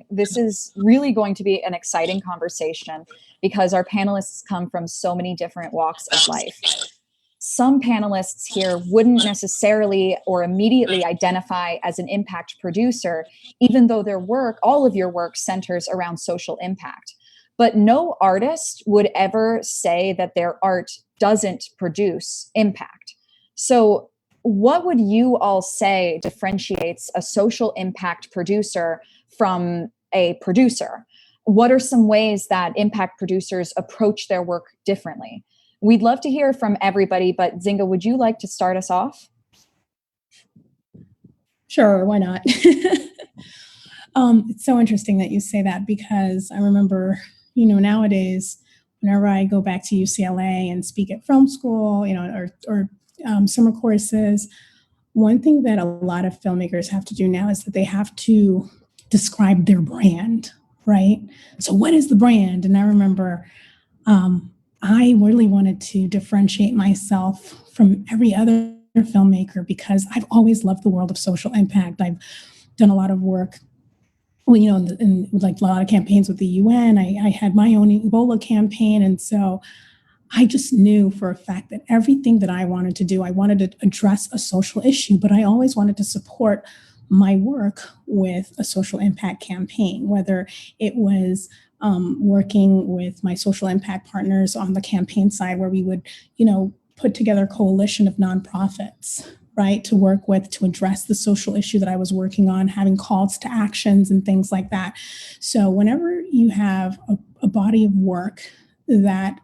this is really going to be an exciting conversation because our panelists come from so many different walks of life. Some panelists here wouldn't necessarily or immediately identify as an impact producer, even though their work, all of your work, centers around social impact. But no artist would ever say that their art doesn't produce impact. So what would you all say differentiates a social impact producer from a producer? What are some ways that impact producers approach their work differently? We'd love to hear from everybody, but Nzinga, would you like to start us off? Sure, why not? It's so interesting that you say that because I remember, nowadays, whenever I go back to UCLA and speak at film school, or summer courses, one thing that a lot of filmmakers have to do now is that they have to describe their brand, right? So what is the brand? And I remember I really wanted to differentiate myself from every other filmmaker because I've always loved the world of social impact. I've done a lot of work, in like a lot of campaigns with the UN. I had my own Ebola campaign. And so I just knew for a fact that everything that I wanted to do, I wanted to address a social issue, but I always wanted to support my work with a social impact campaign, whether it was working with my social impact partners on the campaign side where we would, put together a coalition of nonprofits, right, to work with to address the social issue that I was working on, having calls to actions and things like that. So whenever you have a body of work that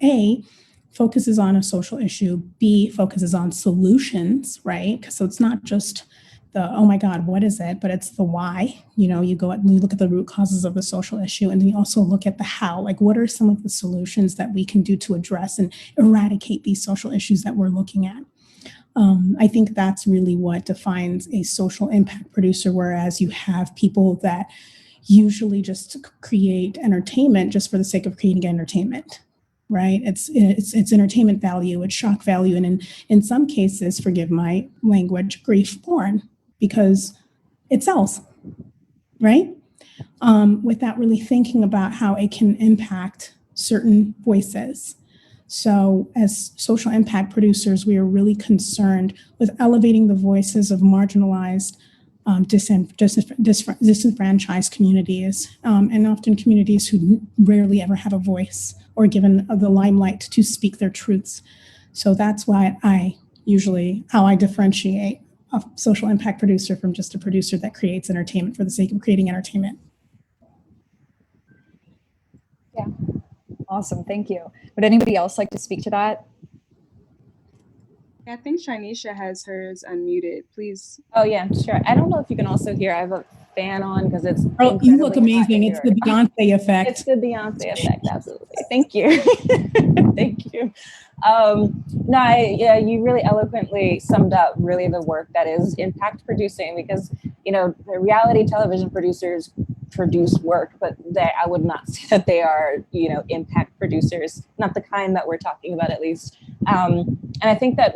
A, focuses on a social issue, B, focuses on solutions, right? So it's not just the, oh my God, what is it? But it's the why. You go and you look at the root causes of the social issue, and then you also look at the how, like what are some of the solutions that we can do to address and eradicate these social issues that we're looking at. I think that's really what defines a social impact producer, whereas you have people that usually just create entertainment just for the sake of creating entertainment, right? It's entertainment value, it's shock value, and in some cases, forgive my language, grief porn, because it sells, right? Without really thinking about how it can impact certain voices. So as social impact producers, we are really concerned with elevating the voices of marginalized, disenfranchised communities, and often communities who rarely ever have a voice or given the limelight to speak their truths. So that's why how I differentiate a social impact producer from just a producer that creates entertainment for the sake of creating entertainment. Yeah, awesome, thank you. Would anybody else like to speak to that? I think Chinisha has hers unmuted, please. Oh yeah, sure. I don't know if you can also hear, I have a fan on because it's you look amazing. It's the Beyonce effect. It's the Beyonce effect, absolutely. Thank you. Thank you. You really eloquently summed up really the work that is impact producing, because the reality television producers produce work, but I would not say that they are impact producers, not the kind that we're talking about at least. And I think that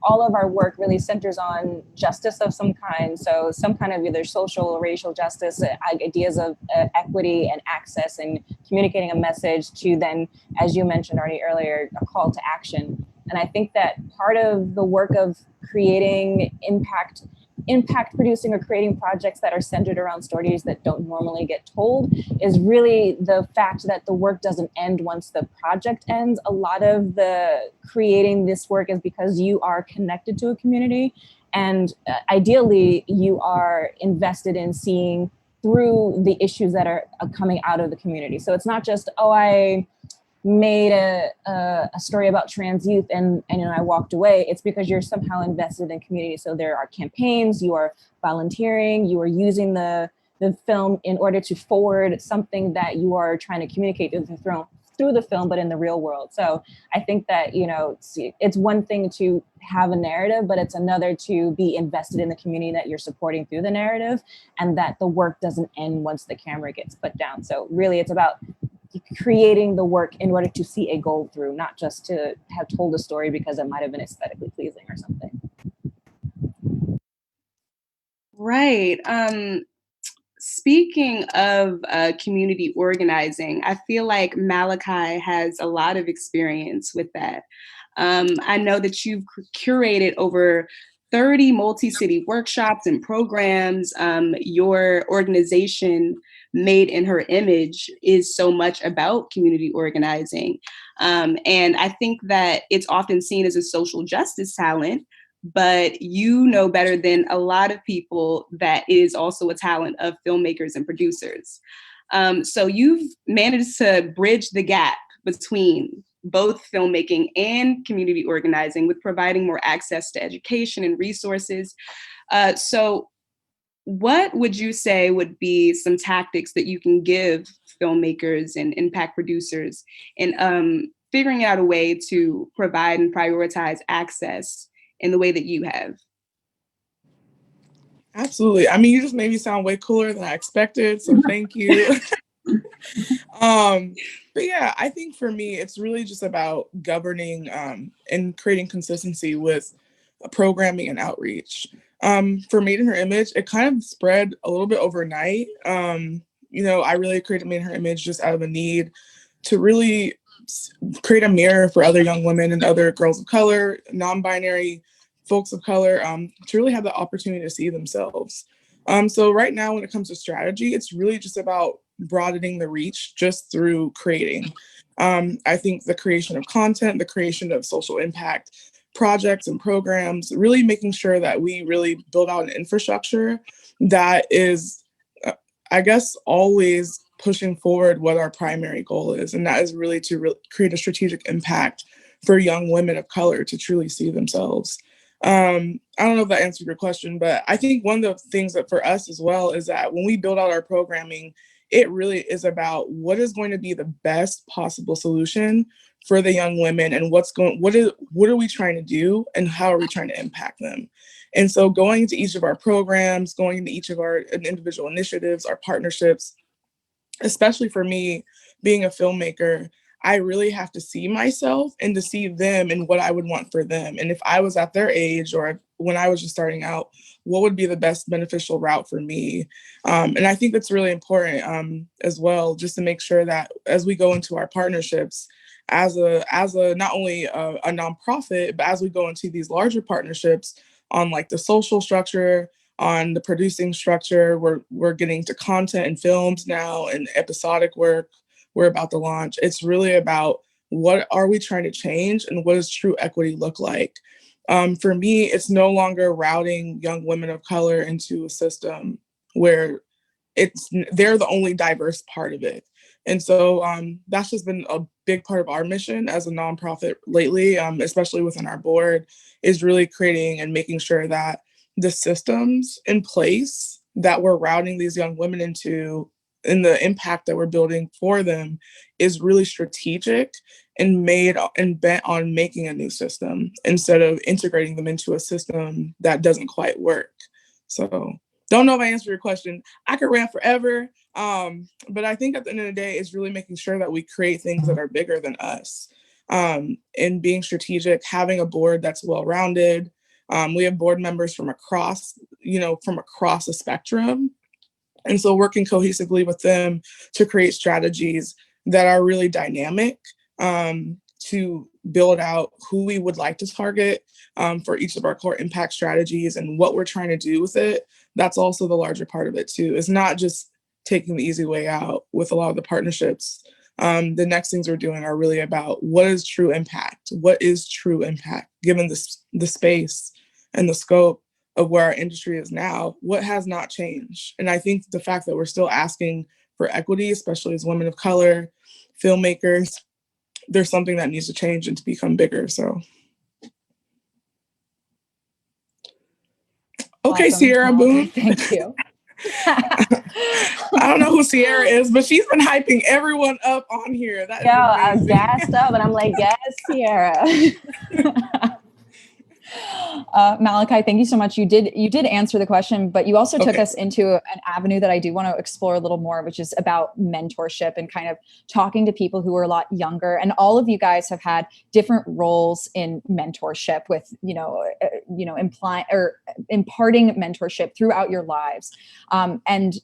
all of our work really centers on justice of some kind. So some kind of either social or racial justice, ideas of equity and access, and communicating a message to then, as you mentioned already earlier, a call to action. And I think that part of the work of creating impact producing or creating projects that are centered around stories that don't normally get told is really the fact that the work doesn't end once the project ends. A lot of the creating this work is because you are connected to a community, and ideally you are invested in seeing through the issues that are coming out of the community. So it's not just, I made a story about trans youth and I walked away. It's because you're somehow invested in community. So there are campaigns, you are volunteering, you are using the film in order to forward something that you are trying to communicate through the film, but in the real world. So I think that, it's one thing to have a narrative, but it's another to be invested in the community that you're supporting through the narrative, and that the work doesn't end once the camera gets put down. So really it's about creating the work in order to see a goal through, not just to have told a story because it might have been aesthetically pleasing or something. Right. speaking of community organizing, I feel like Malakai has a lot of experience with that. I know that you've curated over 30 multi-city workshops and programs. Your organization, Made in Her Image, is so much about community organizing. And I think that it's often seen as a social justice talent, but you know better than a lot of people that it is also a talent of filmmakers and producers. So you've managed to bridge the gap between both filmmaking and community organizing with providing more access to education and resources. So what would you say would be some tactics that you can give filmmakers and impact producers in figuring out a way to provide and prioritize access in the way that you have? Absolutely. I mean, you just made me sound way cooler than I expected, so thank you. But yeah, I think for me, it's really just about governing and creating consistency with programming and outreach. For Made in Her Image, it kind of spread a little bit overnight. I really created Made in Her Image just out of a need to really create a mirror for other young women and other girls of color, non-binary folks of color, to really have the opportunity to see themselves. So right now, when it comes to strategy, it's really just about broadening the reach just through creating. I think the creation of content, the creation of social impact projects and programs, really making sure that we really build out an infrastructure that is, I guess, always pushing forward what our primary goal is. And that is really to create a strategic impact for young women of color to truly see themselves. I don't know if that answered your question, but I think one of the things that for us as well is that when we build out our programming, it really is about what is going to be the best possible solution for the young women and what are we trying to do and how are we trying to impact them. And so going into each of our programs, going into each of our individual initiatives, our partnerships, especially for me being a filmmaker, I really have to see myself and to see them and what I would want for them. And if I was at their age or when I was just starting out, what would be the best beneficial route for me? And I think that's really important as well, just to make sure that as we go into our partnerships, as a not only a nonprofit, but as we go into these larger partnerships on like the social structure, on the producing structure, we're getting to content and films now and episodic work we're about to launch. It's really about what are we trying to change and what does true equity look like? For me, it's no longer routing young women of color into a system where they're the only diverse part of it. And so that's just been a big part of our mission as a nonprofit lately, especially within our board, is really creating and making sure that the systems in place that we're routing these young women into and the impact that we're building for them is really strategic and made and bent on making a new system instead of integrating them into a system that doesn't quite work. So don't know if I answered your question. I could rant forever, but I think at the end of the day, it's really making sure that we create things that are bigger than us, and being strategic, having a board that's well-rounded. We have board members from across the spectrum. And so working cohesively with them to create strategies that are really dynamic, to build out who we would like to target for each of our core impact strategies and what we're trying to do with it. That's also the larger part of it too. It's not just taking the easy way out with a lot of the partnerships. The next things we're doing are really about what is true impact? What is true impact given the space and the scope of where our industry is now? What has not changed? And I think the fact that we're still asking for equity, especially as women of color, filmmakers, there's something that needs to change and to become bigger. So, okay, Awesome. Sierra Boone. Thank you. I don't know who Sierra is, but she's been hyping everyone up on here. That is I'm amazing. gassed up and I'm like, yes, Sierra. Malakai, thank you so much. You did answer the question, but you also took us into an avenue that I do want to explore a little more, which is about mentorship and kind of talking to people who are a lot younger. And all of you guys have had different roles in mentorship with, implying or imparting mentorship throughout your lives. And,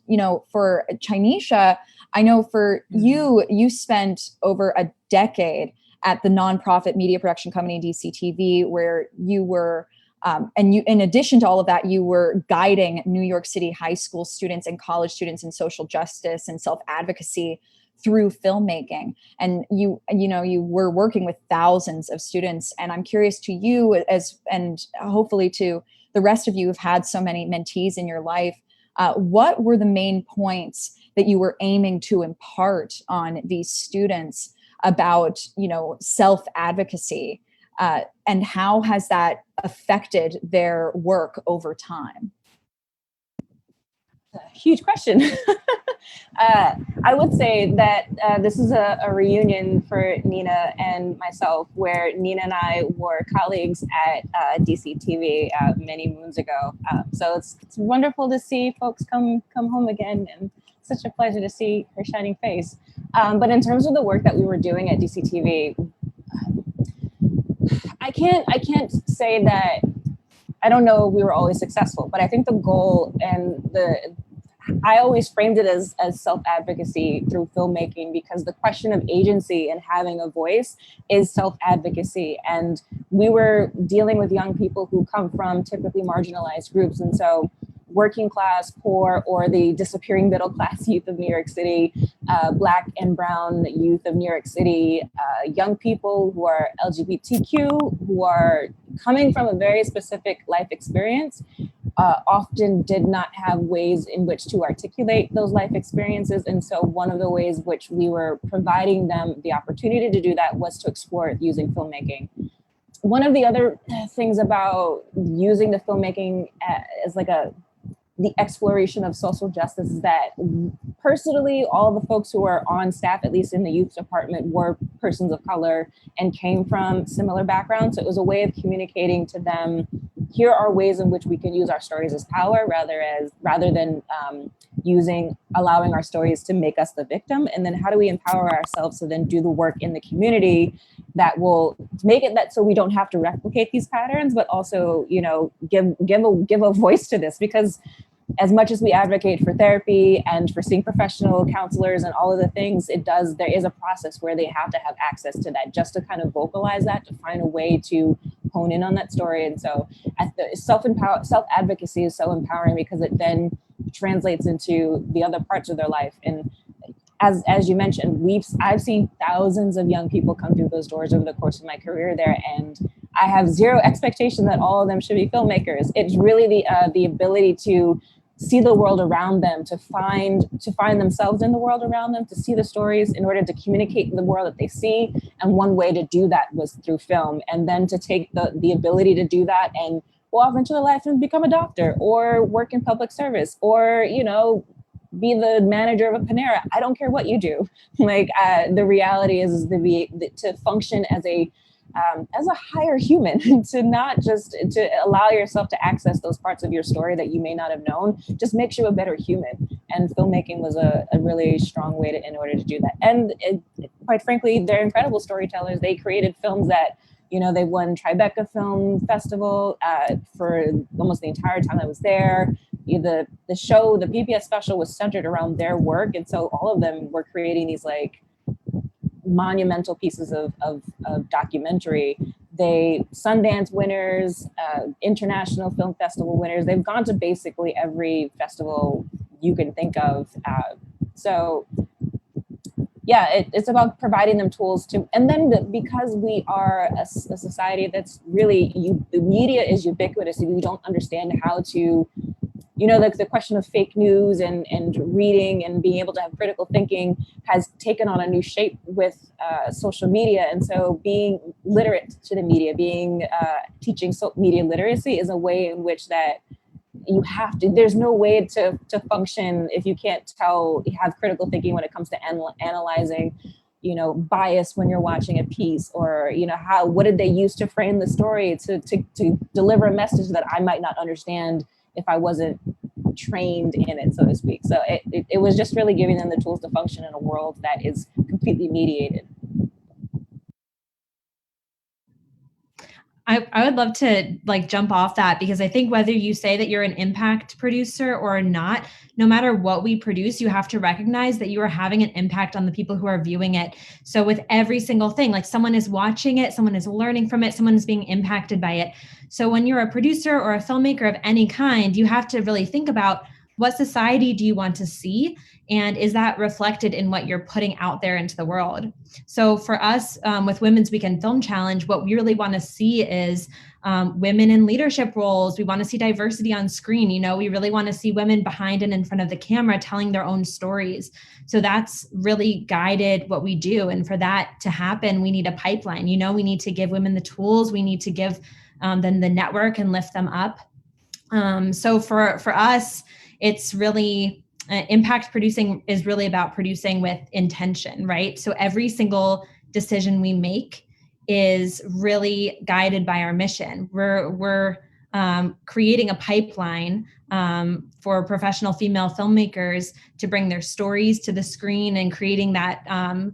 for Chinisha, I know for you spent over a decade at the nonprofit media production company DCTV, where you were, and you, in addition to all of that, you were guiding New York City high school students and college students in social justice and self-advocacy through filmmaking. And you were working with thousands of students. And I'm curious to you, and hopefully to the rest of you who've had so many mentees in your life, what were the main points that you were aiming to impart on these students about, self-advocacy, and how has that affected their work over time? Huge question. I would say that this is a reunion for Nina and myself, where Nina and I were colleagues at DCTV many moons ago. So it's wonderful to see folks come home again, and such a pleasure to see her shining face. But in terms of the work that we were doing at DCTV, I can't say that, I don't know if we were always successful, but I think the goal and I always framed it as self-advocacy through filmmaking, because the question of agency and having a voice is self-advocacy. And we were dealing with young people who come from typically marginalized groups. And so working class, poor, or the disappearing middle class youth of New York City, Black and brown youth of New York City, young people who are LGBTQ, who are coming from a very specific life experience, often did not have ways in which to articulate those life experiences. And so one of the ways which we were providing them the opportunity to do that was to explore it using filmmaking. One of the other things about using the filmmaking as like the exploration of social justice is that personally, all the folks who are on staff, at least in the youth department, were persons of color and came from similar backgrounds. So it was a way of communicating to them, here are ways in which we can use our stories as power rather than allowing our stories to make us the victim. And then how do we empower ourselves to then do the work in the community that will make it that so we don't have to replicate these patterns, but also, give a voice to this. Because as much as we advocate for therapy and for seeing professional counselors and all of the things, there is a process where they have to have access to that, just to kind of vocalize that, to find a way to hone in on that story. And so self-advocacy is so empowering, because it then translates into the other parts of their life. And as you mentioned, I've seen thousands of young people come through those doors over the course of my career there, and I have zero expectation that all of them should be filmmakers. It's really the ability to see the world around them, to find themselves in the world around them, to see the stories in order to communicate the world that they see. And one way to do that was through film, and then to take the ability to do that and go off into their life and become a doctor, or work in public service, or be the manager of a Panera. I don't care what you do. The reality is to function as a higher human, to not just to allow yourself to access those parts of your story that you may not have known, just makes you a better human. And filmmaking was a really strong way in order to do that. And quite frankly, they're incredible storytellers. They created films that, they won Tribeca Film Festival for almost the entire time I was there. The show, the PBS special, was centered around their work. And so all of them were creating these monumental pieces of documentary. They Sundance winners, International Film Festival winners. They've gone to basically every festival you can think of. It's about providing them tools to, and then because we are a society that's really, the media is ubiquitous, and we don't understand how to, the question of fake news and reading and being able to have critical thinking has taken on a new shape with social media. And so being literate to the media, teaching media literacy is a way in which that you have to, there's no way to function if you can't have critical thinking when it comes to analyzing, bias when you're watching a piece, or, what did they use to frame the story to deliver a message that I might not understand if I wasn't trained in it, so to speak. So it was just really giving them the tools to function in a world that is completely mediated. I would love to jump off that, because I think whether you say that you're an impact producer or not, no matter what we produce, you have to recognize that you are having an impact on the people who are viewing it. So with every single thing, someone is watching it, someone is learning from it, someone is being impacted by it. So when you're a producer or a filmmaker of any kind, you have to really think about, what society do you want to see? And is that reflected in what you're putting out there into the world? So for us, with Women's Weekend Film Challenge, what we really want to see is women in leadership roles. We want to see diversity on screen. We really want to see women behind and in front of the camera telling their own stories. So that's really guided what we do. And for that to happen, we need a pipeline. We need to give women the tools. We need to give them the network and lift them up. So for us, it's really impact producing is really about producing with intention, right? So every single decision we make is really guided by our mission. We're creating a pipeline for professional female filmmakers to bring their stories to the screen, and creating that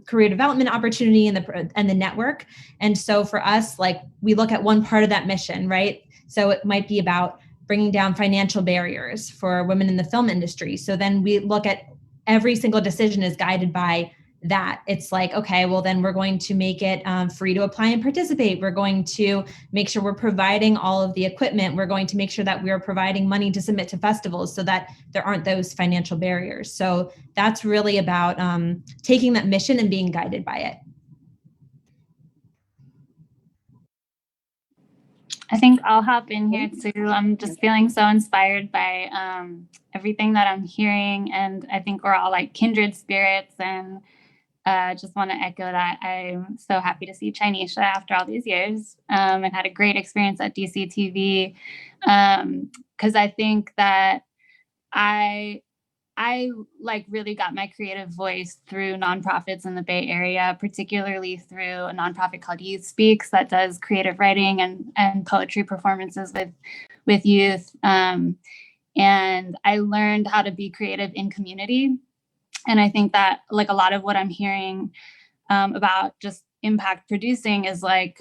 career development opportunity and the network. And so for us, we look at one part of that mission, right? So it might be about bringing down financial barriers for women in the film industry. So then we look at every single decision is guided by that. It's okay, well, then we're going to make it free to apply and participate. We're going to make sure we're providing all of the equipment. We're going to make sure that we're providing money to submit to festivals so that there aren't those financial barriers. So that's really about taking that mission and being guided by it. I think I'll hop in here too. I'm just feeling so inspired by everything that I'm hearing, and I think we're all kindred spirits, and just want to echo that. I'm so happy to see Chinisha after all these years, and had a great experience at DCTV, because I think that I really got my creative voice through nonprofits in the Bay Area, particularly through a nonprofit called Youth Speaks that does creative writing and poetry performances with youth. And I learned how to be creative in community. And I think that a lot of what I'm hearing about just impact producing is filmmaking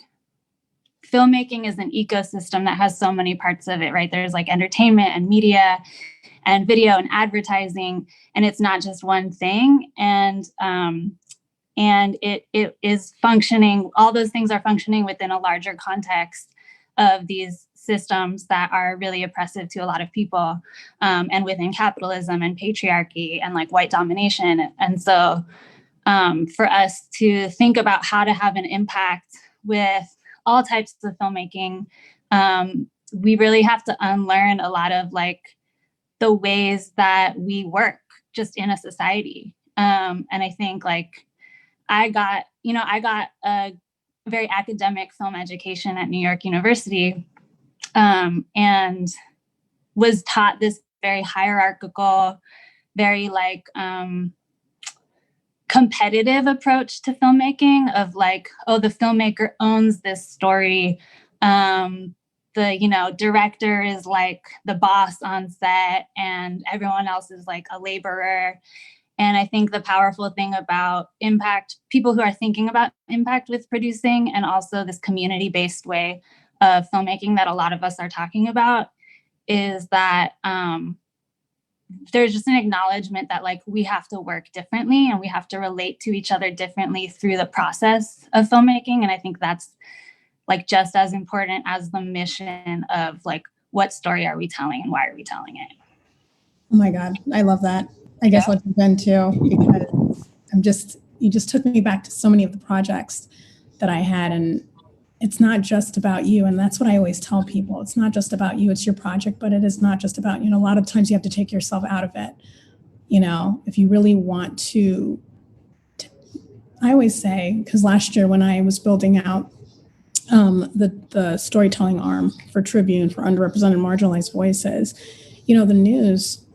is an ecosystem that has so many parts of it, right? There's entertainment and media and video and advertising, and it's not just one thing. And it is functioning, all those things are functioning within a larger context of these systems that are really oppressive to a lot of people, and within capitalism and patriarchy and white domination. And so for us to think about how to have an impact with all types of filmmaking, we really have to unlearn a lot of the ways that we work just in a society. And I think I got a very academic film education at New York University, and was taught this very hierarchical, very competitive approach to filmmaking of the filmmaker owns this story. The director is the boss on set, and everyone else is a laborer. And I think the powerful thing about impact, people who are thinking about impact with producing, and also this community-based way of filmmaking that a lot of us are talking about, is that there's just an acknowledgement that we have to work differently, and we have to relate to each other differently through the process of filmmaking. And I think that's just as important as the mission of what story are we telling and why are we telling it? Oh my God, I love that. I guess I'll jump in too, because you just took me back to so many of the projects that I had, and it's not just about you. And that's what I always tell people. It's not just about you, it's your project, but it is not just about, a lot of times you have to take yourself out of it. If you really want to I always say, because last year when I was building out the storytelling arm for Tribune for underrepresented marginalized voices, the news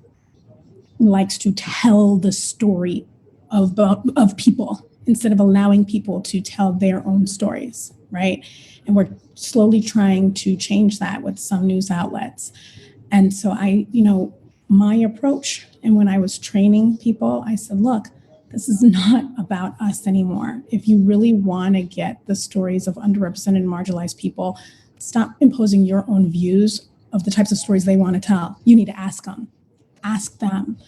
likes to tell the story of people. instead of allowing people to tell their own stories, right? And we're slowly trying to change that with some news outlets. And so my approach, and when I was training people, I said, look, this is not about us anymore. If you really want to get the stories of underrepresented and marginalized people, stop imposing your own views of the types of stories they want to tell. You need to ask them. Ask them.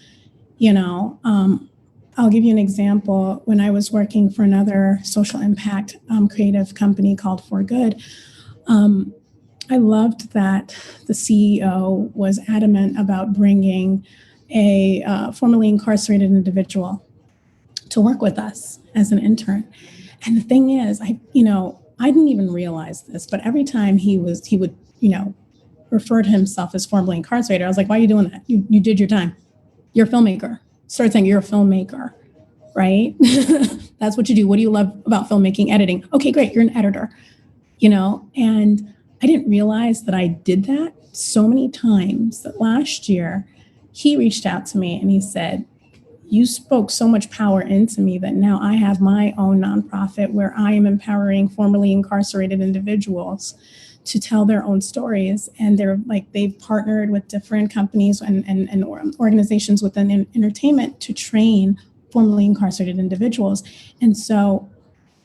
I'll give you an example. When I was working for another social impact creative company called For Good, I loved that the CEO was adamant about bringing a formerly incarcerated individual to work with us as an intern. And the thing is, I didn't even realize this, but every time he would, refer to himself as formerly incarcerated, I was like, why are you doing that? You did your time. You're a filmmaker. Start saying you're a filmmaker, right? That's what you do. What do you love about filmmaking? Editing. Okay, great. You're an editor, and I didn't realize that I did that so many times that last year he reached out to me and he said, you spoke so much power into me that now I have my own nonprofit where I am empowering formerly incarcerated individuals to tell their own stories. And they've partnered with different companies and organizations within entertainment to train formerly incarcerated individuals. And so,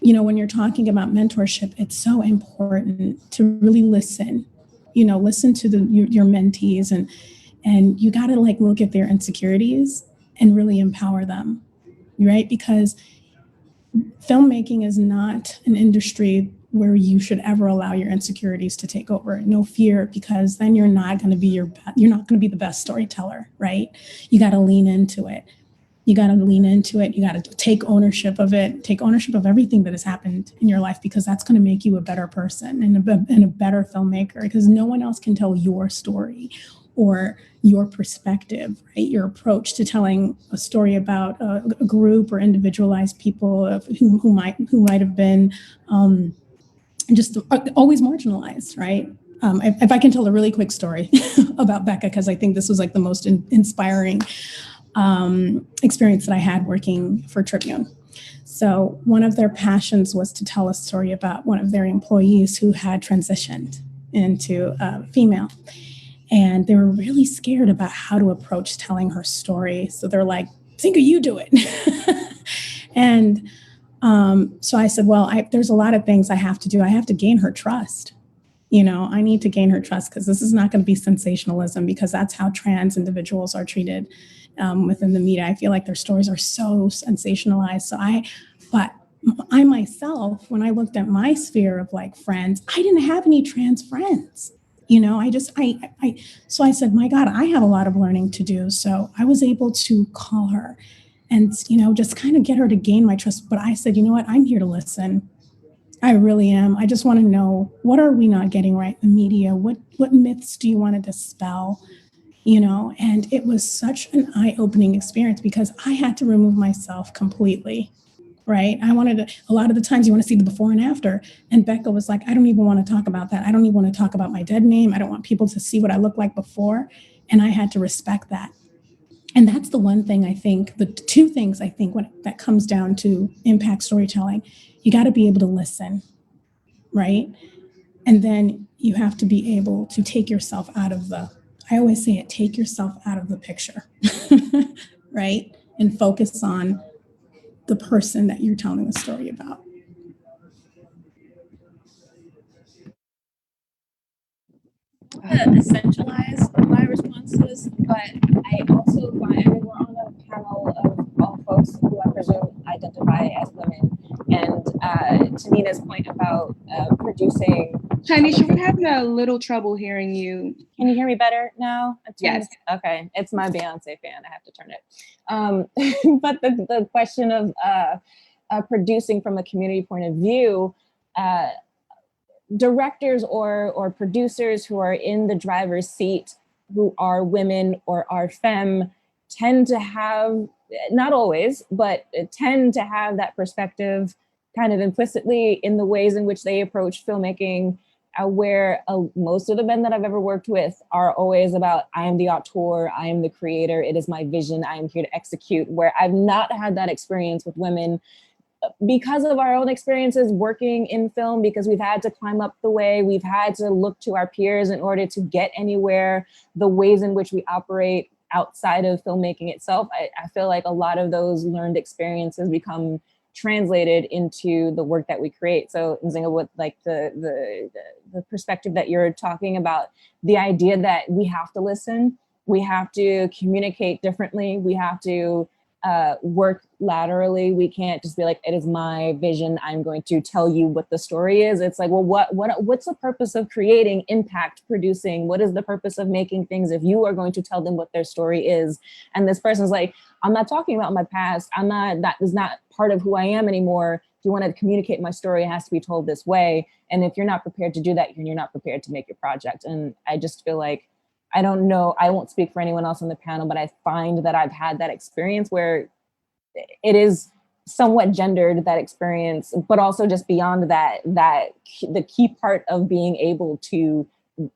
when you're talking about mentorship, it's so important to really listen to your mentees, and you got to look at their insecurities and really empower them, right? Because filmmaking is not an industry where you should ever allow your insecurities to take over. No fear, because then you're not going to be the best storyteller, right? You got to lean into it. You got to take ownership of it, take ownership of everything that has happened in your life, because that's going to make you a better person and a better filmmaker, because no one else can tell your story or your perspective, right? Your approach to telling a story about a group or individualized people who might have been just always marginalized, right? If I can tell a really quick story about Becca, because I think this was the most inspiring experience that I had working for Tribune. So one of their passions was to tell a story about one of their employees who had transitioned into female. And they were really scared about how to approach telling her story. So they're like, Nzinga, you do it. And so I said, well, there's a lot of things I have to do. I have to gain her trust. I need to gain her trust, because this is not going to be sensationalism, because that's how trans individuals are treated within the media. I feel like their stories are so sensationalized. But I myself, when I looked at my sphere of friends, I didn't have any trans friends. So I said, my God, I have a lot of learning to do. So I was able to call her and, just kind of get her to gain my trust. But I said, you know what, I'm here to listen. I really am. I just want to know, what are we not getting right in the media? What myths do you want to dispel? And it was such an eye-opening experience, because I had to remove myself completely. Right. A lot of the times you want to see the before and after. And Becca was like, I don't even want to talk about that. I don't even want to talk about my dead name. I don't want people to see what I look like before. And I had to respect that. And that's the one thing I think, the two things I think when that comes down to impact storytelling, you got to be able to listen. Right. And then you have to be able to take yourself out of I always say it, take yourself out of the picture. Right. And focus on the person that you're telling the story about. Essentialize my responses, but I also want everyone on the panel of all folks who I presume identify as women. And to Nina's point about producing. Chinisha, we're having a little trouble hearing you. Can you hear me better now? Yes. Okay, it's my Beyonce fan. I have to turn it. But the question of producing from a community point of view, directors or producers who are in the driver's seat, who are women or are femme, tend to have, not always, but tend to have that perspective kind of implicitly in the ways in which they approach filmmaking, where most of the men that I've ever worked with are always about, I am the auteur, I am the creator, it is my vision, I am here to execute, where I've not had that experience with women because of our own experiences working in film, because we've had to climb up the way, we've had to look to our peers in order to get anywhere, the ways in which we operate outside of filmmaking itself, I feel like a lot of those learned experiences become translated into the work that we create. So Nzinga, with like the perspective that you're talking about, the idea that we have to listen, we have to communicate differently, we have to work laterally. We can't just be like, it is my vision, I'm going to tell you what the story is. It's like, well, what's the purpose of creating, impact producing? What is the purpose of making things if you are going to tell them what their story is? And this person's like, I'm not talking about my past. That is not part of who I am anymore. If you want to communicate my story, it has to be told this way. And if you're not prepared to do that, you're not prepared to make your project. And I just feel like, I don't know, I won't speak for anyone else on the panel, but I find that I've had that experience where it is somewhat gendered, that experience, but also just beyond that the key part of being able to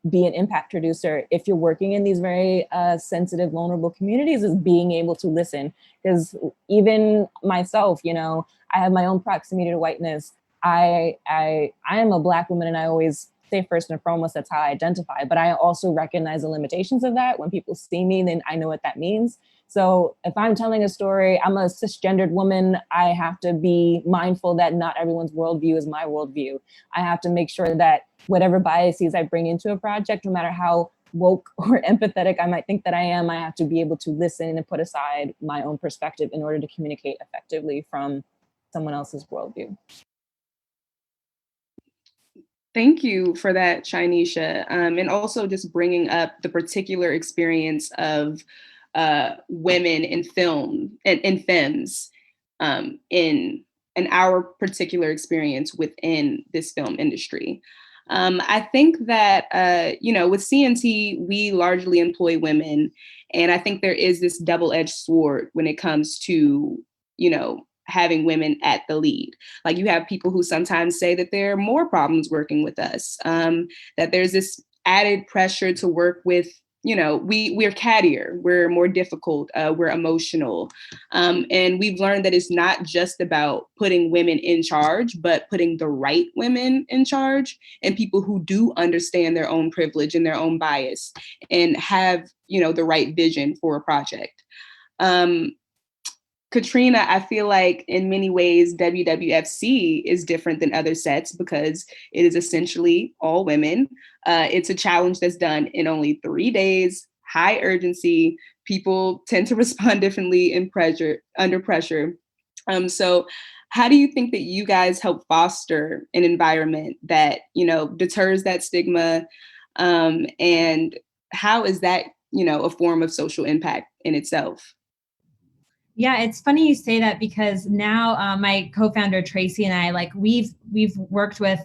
be an impact producer, if you're working in these very sensitive, vulnerable communities, is being able to listen. Because even myself, you know, I have my own proximity to whiteness. I am a Black woman, and I always say first and foremost, that's how I identify. But I also recognize the limitations of that. When people see me, then I know what that means. So if I'm telling a story, I'm a cisgendered woman, I have to be mindful that not everyone's worldview is my worldview. I have to make sure that whatever biases I bring into a project, no matter how woke or empathetic I might think that I am, I have to be able to listen and put aside my own perspective in order to communicate effectively from someone else's worldview. Thank you for that, Chinisha. And also just bringing up the particular experience of women in film and in femmes in our particular experience within this film industry. I think that, you know, with CNT, we largely employ women. And I think there is this double-edged sword when it comes to, you know, having women at the lead. Like, you have people who sometimes say that there are more problems working with us, that there's this added pressure to work with, you know, we're cattier, we're more difficult, we're emotional. And we've learned that it's not just about putting women in charge, but putting the right women in charge, and people who do understand their own privilege and their own bias and have, you know, the right vision for a project. Katrina, I feel like in many ways, WWFC is different than other sets because it is essentially all women. It's a challenge that's done in only 3 days, high urgency. People tend to respond differently under pressure. So how do you think that you guys help foster an environment that, you know, deters that stigma? And how is that, you know, a form of social impact in itself? Yeah, it's funny you say that because now my co-founder Tracy and I, like we've worked with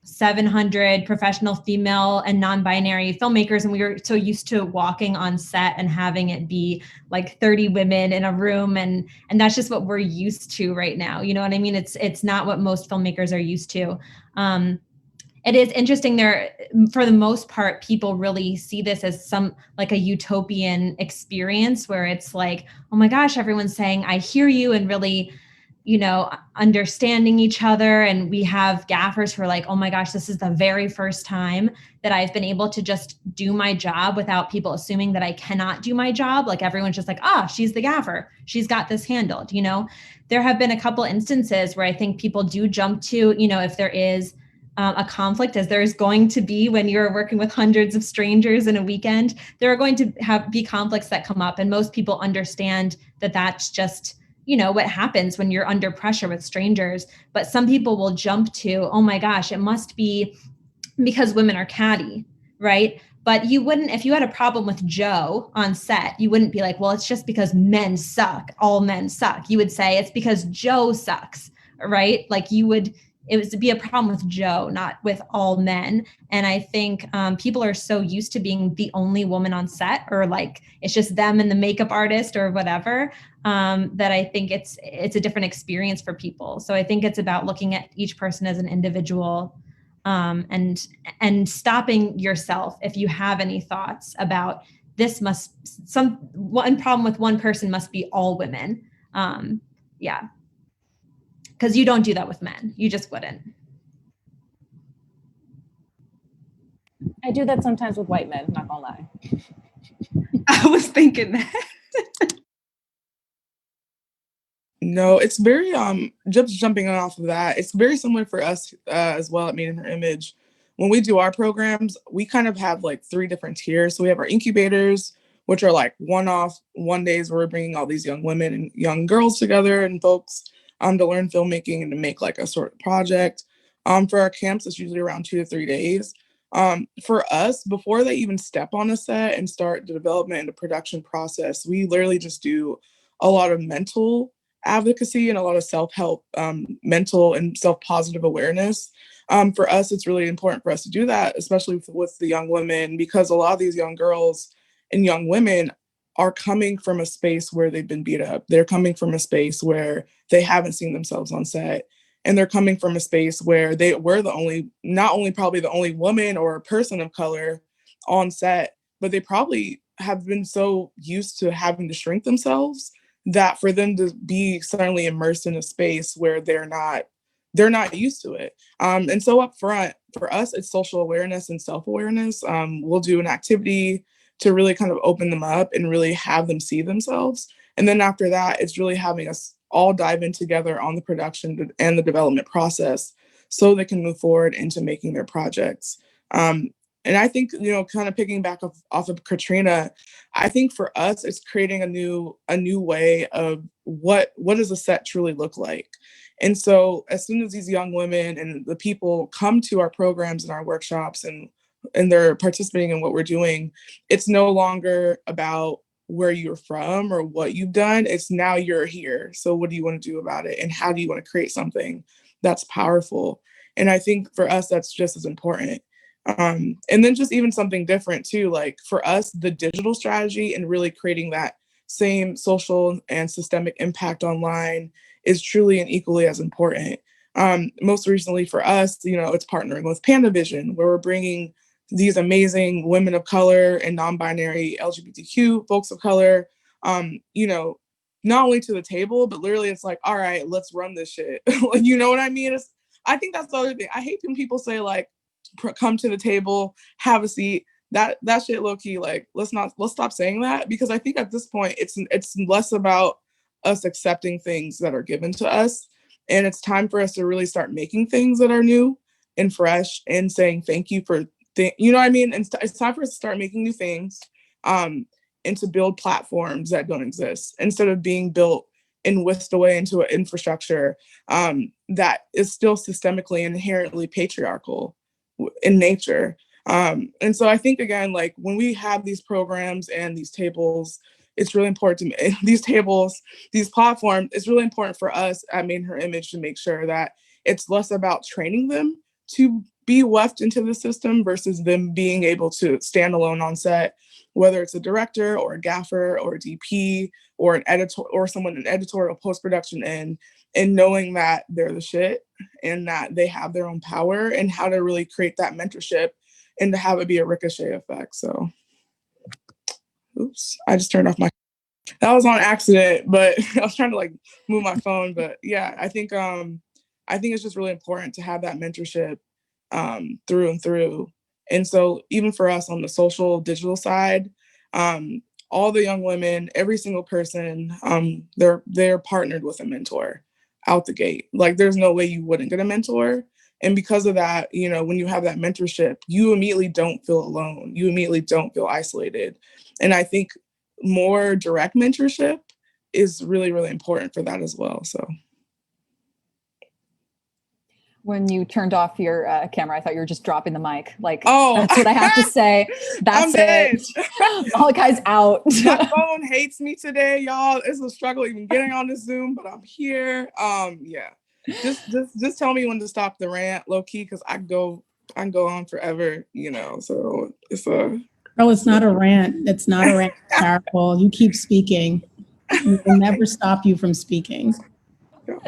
700 professional female and non-binary filmmakers, and we were so used to walking on set and having it be like 30 women in a room, and that's just what we're used to right now. You know what I mean? It's not what most filmmakers are used to. It is interesting there, for the most part, people really see this as some like a utopian experience where it's like, oh my gosh, everyone's saying, I hear you, and really, you know, understanding each other. And we have gaffers who are like, oh my gosh, this is the very first time that I've been able to just do my job without people assuming that I cannot do my job. Like everyone's just like, she's the gaffer, she's got this handled. You know, there have been a couple instances where I think people do jump to, you know, if there is a conflict, as there is going to be when you're working with hundreds of strangers in a weekend, there are going to be conflicts that come up. And most people understand that that's just, you know, what happens when you're under pressure with strangers. But some people will jump to, oh my gosh, it must be because women are catty, right? But you wouldn't, if you had a problem with Joe on set, you wouldn't be like, well, it's just because men suck, all men suck. You would say it's because Joe sucks, right? Like it was to be a problem with Joe, not with all men. And I think people are so used to being the only woman on set, or like it's just them and the makeup artist or whatever, that I think it's a different experience for people. So I think it's about looking at each person as an individual, and stopping yourself if you have any thoughts about one problem with one person must be all women. Yeah. Because you don't do that with men. You just wouldn't. I do that sometimes with white men, not gonna lie. I was thinking that. No, it's very just jumping off of that. It's very similar for us as well at Made in Her Image. When we do our programs, we kind of have like 3 different tiers. So we have our incubators, which are like one-off one days where we're bringing all these young women and young girls together and folks to learn filmmaking and to make like a sort of project. For our camps, it's usually around 2 to 3 days. For us, before they even step on a set and start the development and the production process, we literally just do a lot of mental advocacy and a lot of self-help, mental and self-positive awareness. For us, it's really important for us to do that, especially with the young women, because a lot of these young girls and young women are coming from a space where they've been beat up. They're coming from a space where they haven't seen themselves on set. And they're coming from a space where they were not only probably the only woman or a person of color on set, but they probably have been so used to having to shrink themselves that for them to be suddenly immersed in a space where they're not used to it. And so up front, for us, it's social awareness and self-awareness. We'll do an activity to really kind of open them up and really have them see themselves. And then after that, it's really having us all dive in together on the production and the development process so they can move forward into making their projects. And I think, kind of picking back off of Katrina, I think for us, it's creating a new way of what does a set truly look like. And so as soon as these young women and the people come to our programs and our workshops and they're participating in what we're doing, it's no longer about where you're from or what you've done. It's now you're here. So what do you want to do about it? And how do you want to create something that's powerful? And I think for us, that's just as important. And then just even something different too, like for us, the digital strategy and really creating that same social and systemic impact online is truly and equally as important. Most recently for us, it's partnering with PandaVision, where we're bringing these amazing women of color and non-binary LGBTQ folks of color, not only to the table, but literally it's like, all right, let's run this shit. You know what I mean? I think that's the other thing. I hate when people say like, come to the table, have a seat. That shit low key, like, let's stop saying that, because I think at this point it's less about us accepting things that are given to us. And it's time for us to really start making things that are new and fresh and saying thank you for you know what I mean? And it's time for us to start making new things and to build platforms that don't exist instead of being built and whisked away into an infrastructure that is still systemically and inherently patriarchal in nature. And so I think, again, like when we have these programs and these tables, it's really important to me, these platforms, it's really important for us at Made in Her Image to make sure that it's less about training them to be weft into the system versus them being able to stand alone on set, whether it's a director or a gaffer or a DP or an editor or someone in editorial post-production and knowing that they're the shit and that they have their own power and how to really create that mentorship and to have it be a ricochet effect. So, oops, I just turned off that was on accident, but I was trying to like move my phone. But yeah, I think it's just really important to have that mentorship through and through. And so even for us on the social digital side, all the young women, every single person, they're partnered with a mentor out the gate. Like there's no way you wouldn't get a mentor. And because of that, when you have that mentorship, you immediately don't feel alone. You immediately don't feel isolated. And I think more direct mentorship is really, really important for that as well. So. When you turned off your camera, I thought you were just dropping the mic. Like, oh, that's what I have to say. That's it. Malakai's out. My phone hates me today, y'all. It's a struggle even getting on this Zoom, but I'm here. Yeah. Just tell me when to stop the rant, low key, because I can go on forever, So it's a. Oh, it's not a rant. It's not a rant. It's powerful. You keep speaking. We will never stop you from speaking.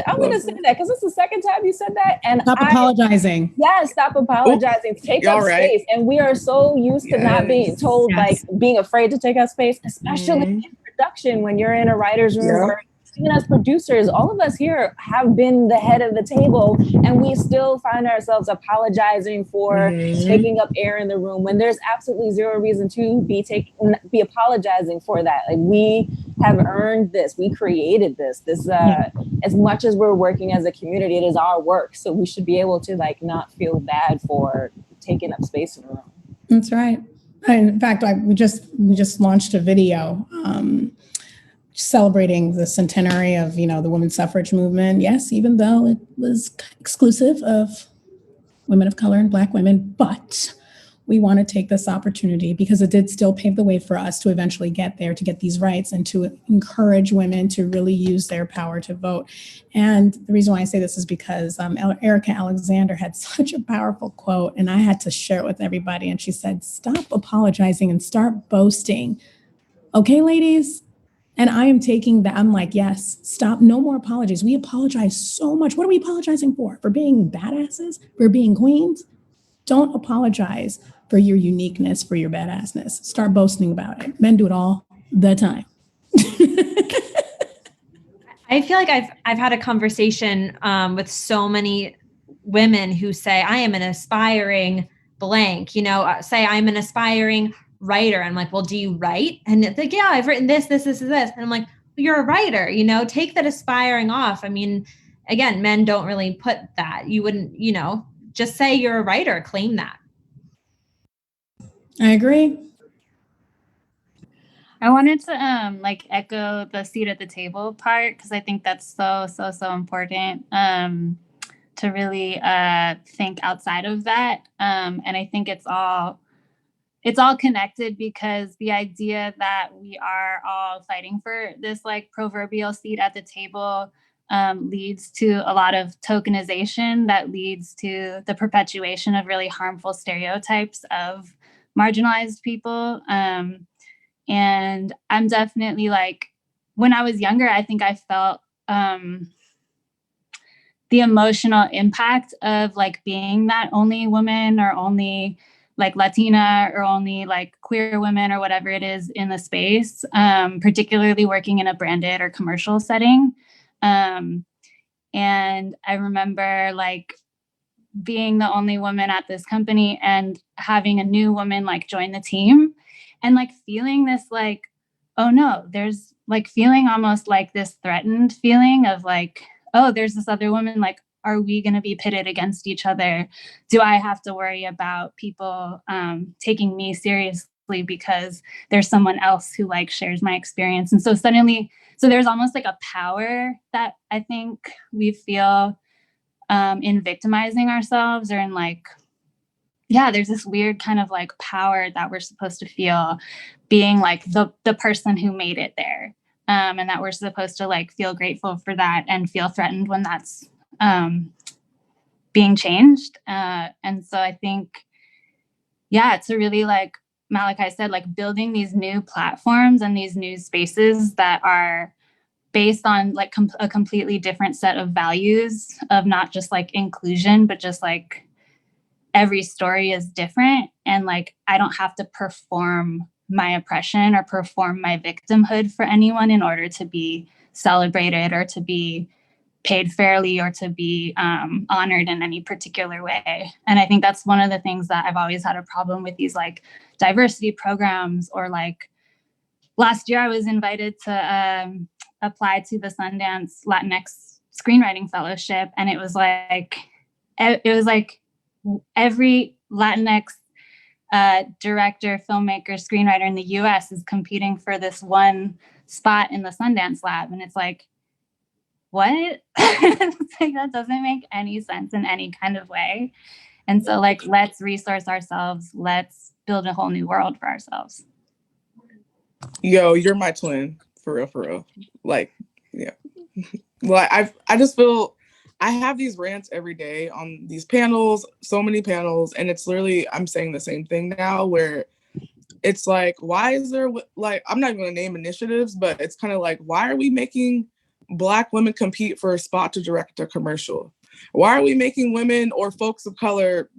I'm going to say that because it's the second time you said that. And stop apologizing. Yes, stop apologizing. Take up space. And we are so used to not being told, like being afraid to take up space, especially in production when you're in a writer's room or even as producers, all of us here have been the head of the table, and we still find ourselves apologizing for taking up air in the room when there's absolutely zero reason to be apologizing for that. Like, we have earned this, we created this. As much as we're working as a community, it is our work, so we should be able to like not feel bad for taking up space in the room. That's right. In fact, we just launched a video celebrating the centenary of, the women's suffrage movement. Yes, even though it was exclusive of women of color and Black women, but we want to take this opportunity because it did still pave the way for us to eventually get there, to get these rights and to encourage women to really use their power to vote. And the reason why I say this is because Erica Alexander had such a powerful quote, and I had to share it with everybody. And she said, "Stop apologizing and start boasting." Okay, ladies? And I am taking that. I'm like, yes, stop. No more apologies. We apologize so much. What are we apologizing for? For being badasses? For being queens? Don't apologize for your uniqueness, for your badassness. Start boasting about it. Men do it all the time. I feel like I've had a conversation with so many women who say, I am an aspiring blank, say I'm an aspiring writer. I'm like, well, do you write? And it's like, yeah, I've written this. And I'm like, well, you're a writer, take that aspiring off. I mean, again, men don't really put that. You wouldn't, just say you're a writer, claim that. I agree. I wanted to echo the seat at the table part, because I think that's so important to really think outside of that. And I think it's all connected, because the idea that we are all fighting for this like proverbial seat at the table leads to a lot of tokenization that leads to the perpetuation of really harmful stereotypes of marginalized people. And I'm definitely when I was younger, I think I felt the emotional impact of being that only woman or only Latina or only queer women or whatever it is in the space, particularly working in a branded or commercial setting. And I remember being the only woman at this company and having a new woman join the team and feeling this oh no, there's feeling almost this threatened feeling of oh, there's this other woman, are we going to be pitted against each other? Do I have to worry about people taking me seriously because there's someone else who shares my experience? And so suddenly, there's almost a power that I think we feel in victimizing ourselves, or in there's this weird kind of power that we're supposed to feel being the person who made it there. And that we're supposed to feel grateful for that and feel threatened when that's being changed. And so I think, it's a really Malakai said, building these new platforms and these new spaces that are based on a completely different set of values of not just inclusion, but just every story is different. And I don't have to perform my oppression or perform my victimhood for anyone in order to be celebrated or to be paid fairly or to be honored in any particular way. And I think that's one of the things that I've always had a problem with these diversity programs, or last year I was invited to apply to the Sundance Latinx Screenwriting Fellowship. And it was every Latinx director, filmmaker, screenwriter in the US is competing for this one spot in the Sundance Lab. And it's what? That doesn't make any sense in any kind of way. And so let's resource ourselves. Let's build a whole new world for ourselves. Yo, you're my twin, for real. Yeah. Well, I just feel I have these rants every day on these panels, so many panels, and it's literally, I'm saying the same thing now, where it's why is there, I'm not even gonna name initiatives, but it's kind of why are we making Black women compete for a spot to direct a commercial? Why are we making women or folks of color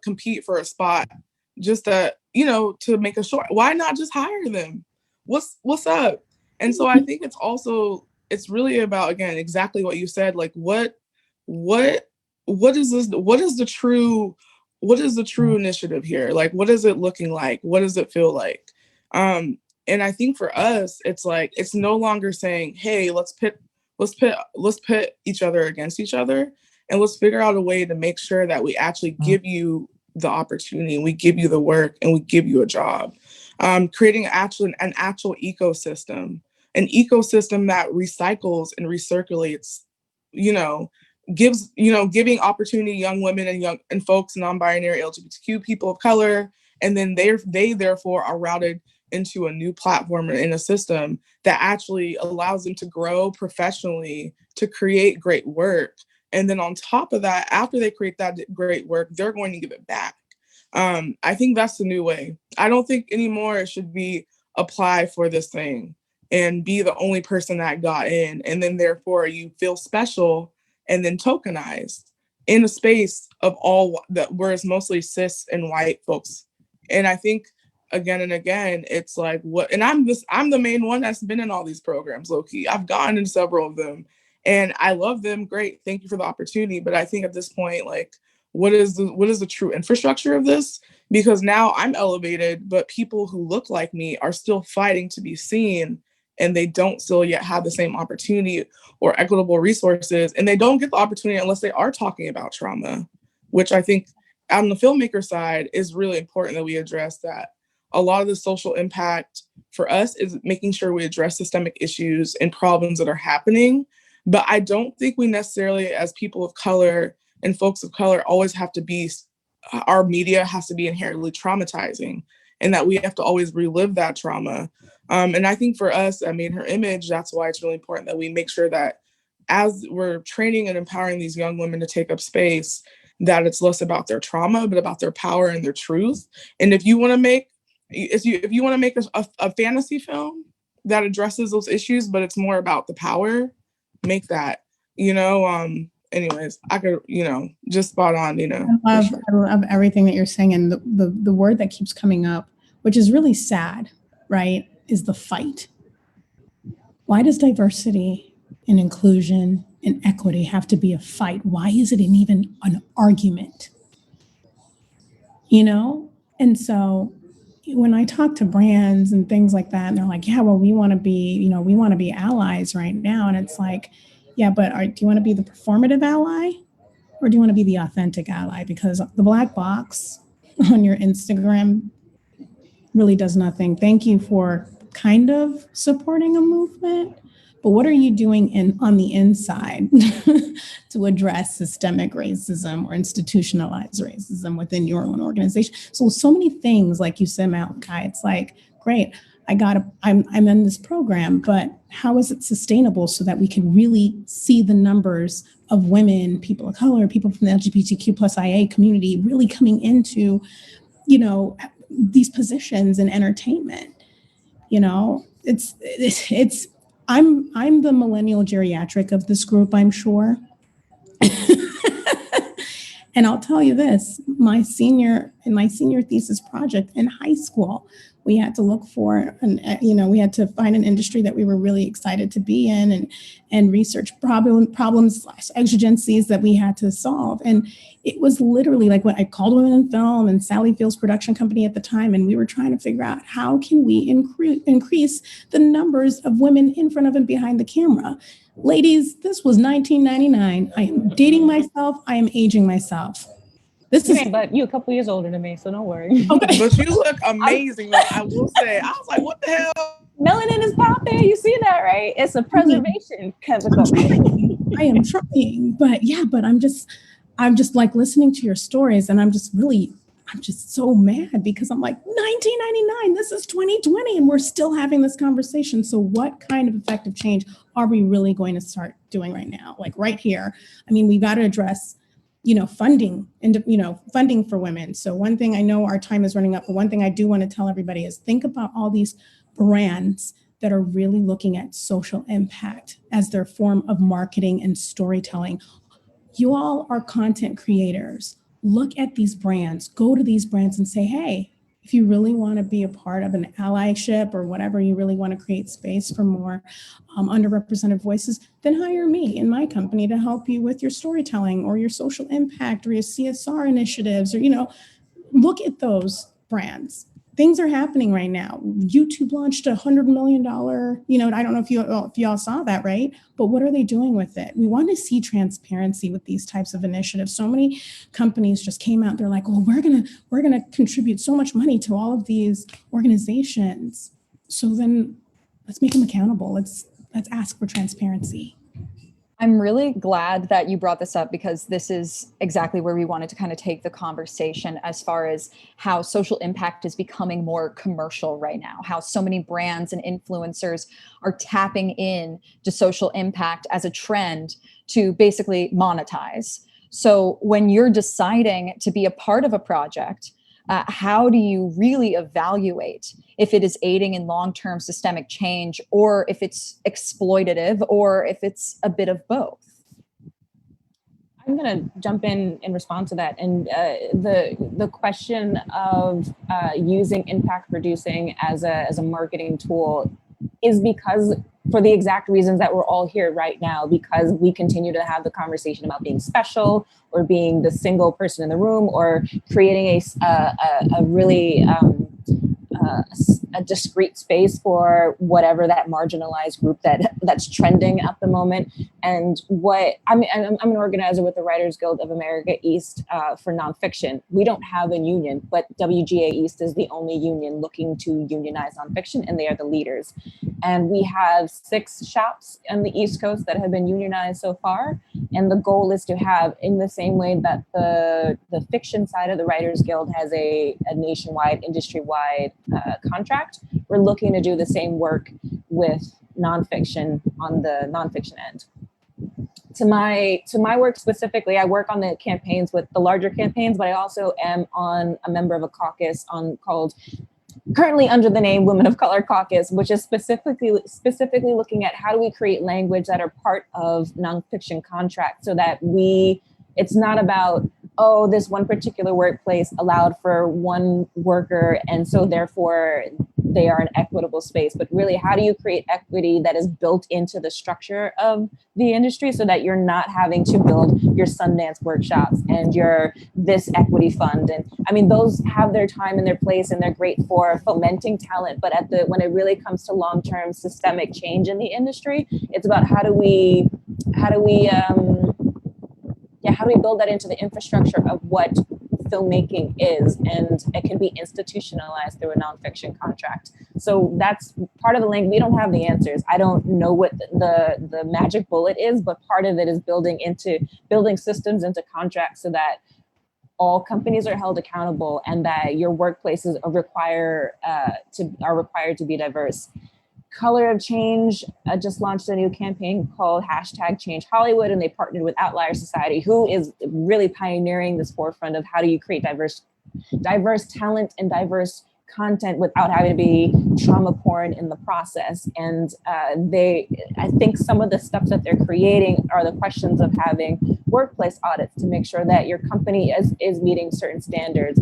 compete for a spot just to make a short? Why not just hire them? What's up? And so I think it's also it's really about, again, exactly what you said. Like, what is this? What is the true initiative here? Like, what is it looking like? What does it feel like? And I think for us, it's like, it's no longer saying, hey, let's pit each other against each other, and let's figure out a way to make sure that we actually give you the opportunity, we give you the work, and we give you a job. Creating an actual ecosystem, an ecosystem that recycles and recirculates, giving opportunity to young women and folks, non-binary, LGBTQ people of color, and then they therefore are routed into a new platform and in a system that actually allows them to grow professionally, to create great work. And then on top of that, after they create that great work, they're going to give it back. I think that's the new way. I don't think anymore it should be apply for this thing and be the only person that got in. And then therefore you feel special and then tokenized in a space of all that, where it's mostly cis and white folks. And I think again and again, it's like, what, and I'm the main one that's been in all these programs, low key. I've gone in several of them and I love them. Great. Thank you for the opportunity. But I think at this point, like, what is the true infrastructure of this? Because now I'm elevated, but people who look like me are still fighting to be seen, and they don't still yet have the same opportunity or equitable resources. And they don't get the opportunity unless they are talking about trauma, which I think on the filmmaker side is really important that we address that. A lot of the social impact for us is making sure we address systemic issues and problems that are happening. But I don't think we necessarily, as people of color and folks of color, always have to be, our media has to be inherently traumatizing, and that we have to always relive that trauma. And I think for us, I mean, her image, that's why it's really important that we make sure that as we're training and empowering these young women to take up space, that it's less about their trauma, but about their power and their truth. And if you want to make a fantasy film that addresses those issues, but it's more about the power, make that, anyways, I could, just spot on, I love everything that you're saying. And the word that keeps coming up, which is really sad, right, is the fight. Why does diversity and inclusion and equity have to be a fight? Why is it even an argument? And so when I talk to brands and things like that, and they're like, yeah, well, we want to be allies right now. And it's like, yeah, but do you want to be the performative ally, or do you want to be the authentic ally? Because the black box on your Instagram really does nothing. Thank you for kind of supporting a movement, but what are you doing on the inside to address systemic racism or institutionalized racism within your own organization? So many things, like you said, Malakai, it's like, great, I'm in this program, but how is it sustainable so that we can really see the numbers of women, people of color, people from the LGBTQ plus IA community really coming into, these positions in entertainment? It's I'm the millennial geriatric of this group, I'm sure. And I'll tell you this, my senior thesis project in high school, we had to look for, we had to find an industry that we were really excited to be in, and research problems, exigencies that we had to solve. And it was literally like what I called Women in Film and Sally Field's production company at the time. And we were trying to figure out, how can we increase the numbers of women in front of and behind the camera? Ladies, this was 1999. I am dating myself. I am aging myself. But you a couple years older than me, so don't worry. Okay. But you look amazing, though, I will say. I was like, what the hell? Melanin is popping. You see that, right? It's a preservation chemical. I am trying, but I'm just like listening to your stories, and I'm just so mad, because I'm like, 1999, this is 2020, and we're still having this conversation. So what kind of effective change are we really going to start doing right now? Like right here. I mean, we've got to address, funding and, funding for women. So one thing, I know our time is running up, but one thing I do want to tell everybody is, think about all these brands that are really looking at social impact as their form of marketing and storytelling. You all are content creators. Look at these brands, go to these brands and say, hey, If you really want to be a part of an allyship or whatever, you really want to create space for more underrepresented voices, then hire me in my company to help you with your storytelling or your social impact or your CSR initiatives, or, look at those brands. Things are happening right now. YouTube launched $100 million, I don't know if y'all saw that, right? But what are they doing with it? We want to see transparency with these types of initiatives. So many companies just came out, they're like, well, we're gonna contribute so much money to all of these organizations. So then let's make them accountable. Let's ask for transparency. I'm really glad that you brought this up, because this is exactly where we wanted to kind of take the conversation, as far as how social impact is becoming more commercial right now, how so many brands and influencers are tapping in to social impact as a trend to basically monetize. So when you're deciding to be a part of a project, how do you really evaluate if it is aiding in long-term systemic change, or if it's exploitative, or if it's a bit of both? I'm going to jump in response to that. And the question of using impact producing as a marketing tool is because, for the exact reasons that we're all here right now, because we continue to have the conversation about being special, or being the single person in the room, or creating a really a discrete space for whatever that marginalized group that's trending at the moment. And I'm an organizer with the Writers Guild of America East for nonfiction. We don't have a union, but WGA East is the only union looking to unionize nonfiction, and they are the leaders. And we have 6 shops on the East Coast that have been unionized so far. And the goal is to have, in the same way that the fiction side of the Writers Guild has a nationwide, industry-wide contract, we're looking to do the same work with nonfiction on the nonfiction end. To my work specifically, I work on the campaigns with the larger campaigns, but I also am a member of a caucus called, currently under the name Women of Color Caucus, which is specifically looking at how do we create language that are part of nonfiction contracts, so that it's not about, oh, this one particular workplace allowed for one worker, and so therefore they are an equitable space. But really, how do you create equity that is built into the structure of the industry, so that you're not having to build your Sundance workshops and your this equity fund? And I mean, those have their time and their place, and they're great for fomenting talent. But when it really comes to long-term systemic change in the industry, it's about how do we build that into the infrastructure of what filmmaking is, and it can be institutionalized through a nonfiction contract. So that's part of the link. We don't have the answers. I don't know what the magic bullet is, but part of it is building systems into contracts, so that all companies are held accountable, and that your workplaces are required to be diverse. Color of Change just launched a new campaign called #ChangeHollywood, and they partnered with Outlier Society, who is really pioneering this forefront of how do you create diverse talent and diverse content without having to be trauma porn in the process. And I think some of the stuff that they're creating are the questions of having workplace audits to make sure that your company is meeting certain standards,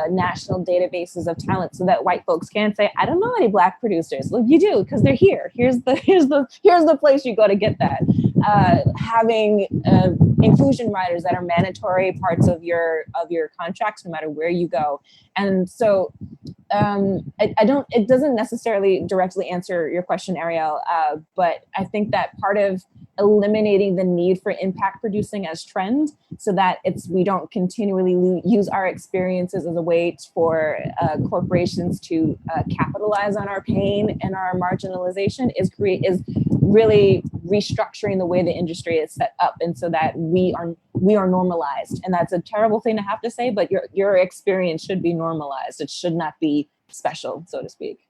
national databases of talent, so that white folks can't say, I don't know any Black producers. Well, you do, because they're here. Here's the place you go to get that. Having inclusion riders that are mandatory parts of your contracts, no matter where you go. And so it doesn't necessarily directly answer your question, Ariel, but I think that part of eliminating the need for impact producing as trend, so that we don't continually use our experiences as a way for corporations to capitalize on our pain and our marginalization, is really restructuring the way the industry is set up, and so that we are normalized. And that's a terrible thing to have to say, but your experience should be normalized. It should not be special, so to speak.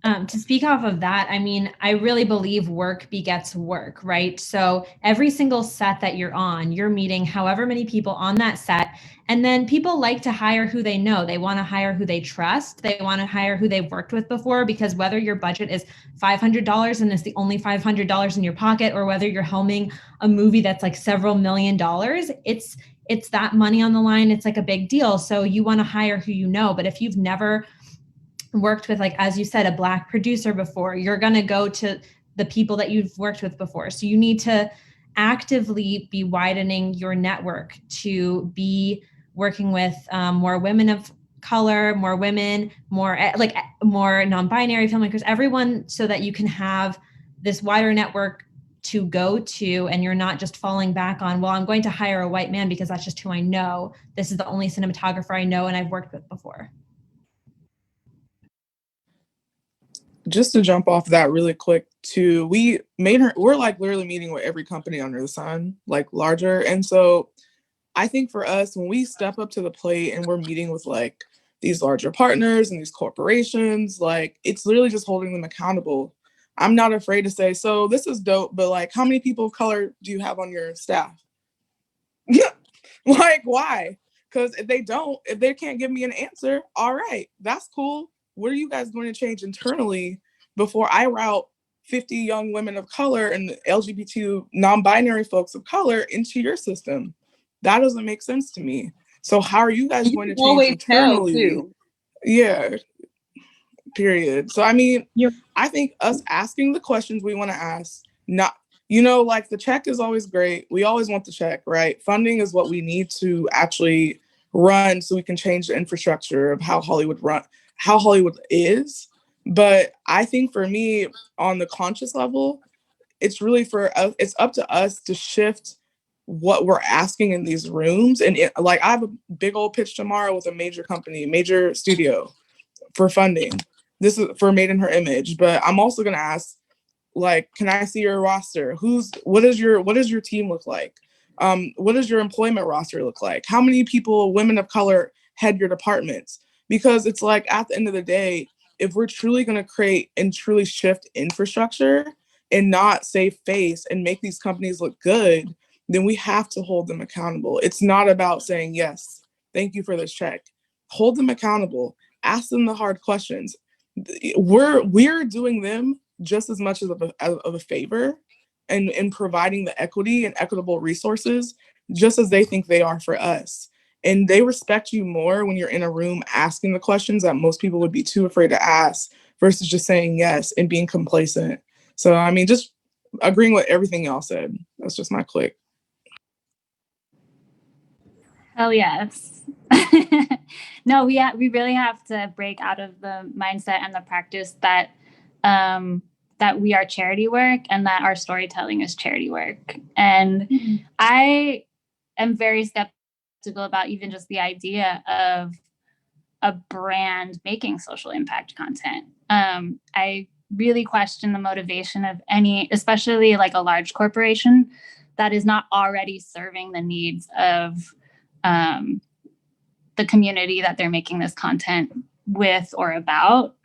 To speak off of that, I mean, I really believe work begets work, right? So every single set that you're on, you're meeting however many people on that set. And then people like to hire who they know. They want to hire who they trust. They want to hire who they've worked with before, because whether your budget is $500 and it's the only $500 in your pocket, or whether you're helming a movie that's like several $1,000,000, it's that money on the line. It's like a big deal. So you want to hire who you know. But if you've never worked with, like, as you said, a Black producer before, you're going to go to the people that you've worked with before. So you need to actively be widening your network to be working with more women of color, more women, more non-binary filmmakers, everyone, so that you can have this wider network to go to, and you're not just falling back on, well, I'm going to hire a white man because that's just who I know. This is the only cinematographer I know and I've worked with before. Just to jump off that really quick too, we're like literally meeting with every company under the sun, like larger. And so I think for us, when we step up to the plate and we're meeting with like these larger partners and these corporations, like it's literally just holding them accountable. I'm not afraid to say, so this is dope, but like, how many people of color do you have on your staff? Like, why? Because if they can't give me an answer, all right, that's cool. What are you guys going to change internally before I route 50 young women of color and LGBT non-binary folks of color into your system? That doesn't make sense to me. So how are you guys going to change always tell, internally? too. Yeah, period. So, I mean, I think us asking the questions we want to ask, not, like the check is always great. We always want the check, right? Funding is what we need to actually run so we can change the infrastructure of how Hollywood is. But I think for me, on the conscious level, it's really it's up to us to shift what we're asking in these rooms. And like, I have a big old pitch tomorrow with a major company, major studio for funding. This is for Made in Her Image, but I'm also going to ask, like, can I see your roster? What does your team look like? What does your employment roster look like? How many people, women of color, head your departments? Because it's like, at the end of the day, if we're truly going to create and truly shift infrastructure and not save face and make these companies look good, then we have to hold them accountable. It's not about saying, yes, thank you for this check. Hold them accountable. Ask them the hard questions. We're doing them just as much of a favor and in providing the equity and equitable resources, just as they think they are for us. And they respect you more when you're in a room asking the questions that most people would be too afraid to ask, versus just saying yes and being complacent. So, I mean, just agreeing with everything y'all said. That's just my click. Hell yes. No, we really have to break out of the mindset and the practice that that we are charity work and that our storytelling is charity work. And I am very skeptical about even just the idea of a brand making social impact content. I really question the motivation of any, especially like a large corporation that is not already serving the needs of the community that they're making this content with or about.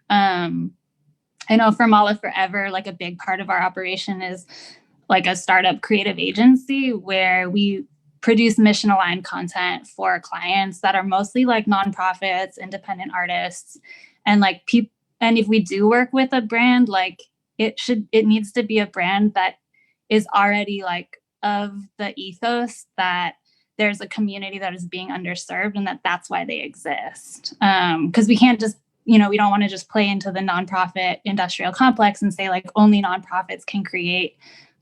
I know for Malaforever, like a big part of our operation is like a startup creative agency where we produce mission aligned content for clients that are mostly like nonprofits, independent artists, and like people. And if we do work with a brand, like it needs to be a brand that is already like of the ethos that there's a community that is being underserved and that's why they exist. Because we can't just, we don't want to just play into the nonprofit industrial complex and say like only nonprofits can create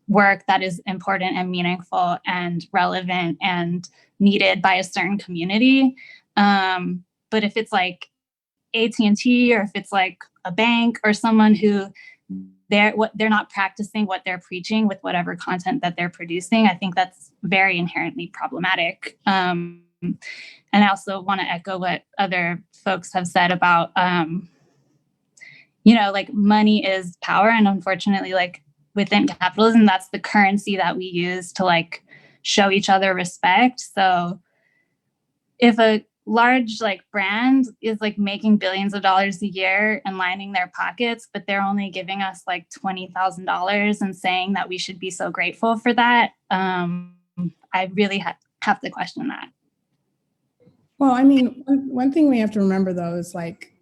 work that is important and meaningful and relevant and needed by a certain community. But if it's like AT&T or if it's like a bank or someone who they're not practicing what they're preaching with whatever content that they're producing, I think that's very inherently problematic. And I also want to echo what other folks have said about, like money is power. And unfortunately, like within capitalism, that's the currency that we use to like show each other respect. So if a large like brand is like making billions of dollars a year and lining their pockets, but they're only giving us like $20,000 and saying that we should be so grateful for that. I really have to question that. Well, I mean, one thing we have to remember though is like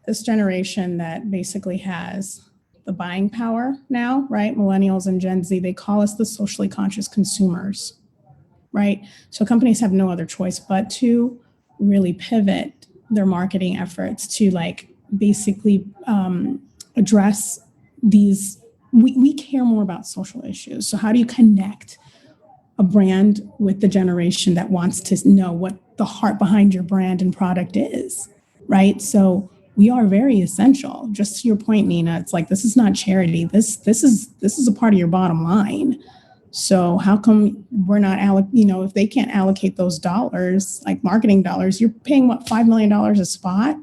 this generation that basically has the buying power now, right? Millennials and Gen Z, they call us the socially conscious consumers, right? So companies have no other choice but to really pivot their marketing efforts to like basically address these. We care more about social issues. So how do you connect a brand with the generation that wants to know what the heart behind your brand and product is, right? So we are very essential. Just to your point, Nina, it's like this is not charity. This is a part of your bottom line. So how come we're not if they can't allocate those dollars, like marketing dollars, you're paying what, $5 million a spot,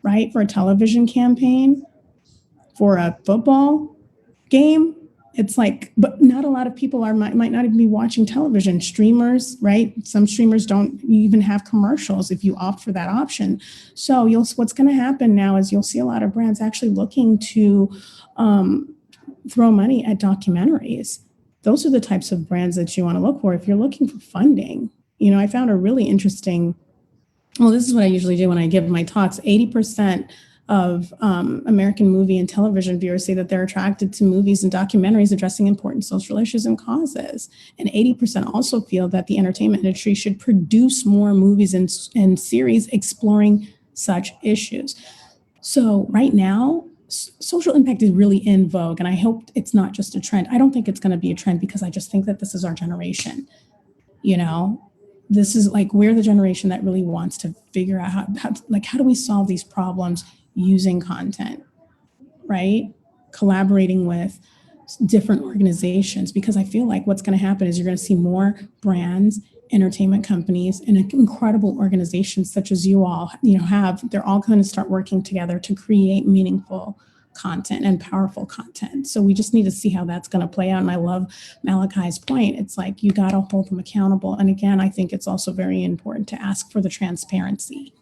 right? For a television campaign, for a football game. It's like, but not a lot of people might not even be watching television. Streamers, right? Some streamers don't even have commercials if you opt for that option. So what's going to happen now is you'll see a lot of brands actually looking to throw money at documentaries. Those are the types of brands that you want to look for if you're looking for funding. I found a really interesting, well, this is what I usually do when I give my talks. 80% of American movie and television viewers say that they're attracted to movies and documentaries addressing important social issues and causes. And 80% also feel that the entertainment industry should produce more movies and series exploring such issues. So right now, social impact is really in vogue, and I hope it's not just a trend. I don't think it's going to be a trend because I just think that this is our generation. This is like, we're the generation that really wants to figure out how do we solve these problems using content, right? Collaborating with different organizations, because I feel like what's going to happen is you're going to see more brands, entertainment companies, and incredible organizations such as you all, they're all going to start working together to create meaningful content and powerful content. So we just need to see how that's going to play out. And I love Malakai's point. It's like, you got to hold them accountable. And again, I think it's also very important to ask for the transparency.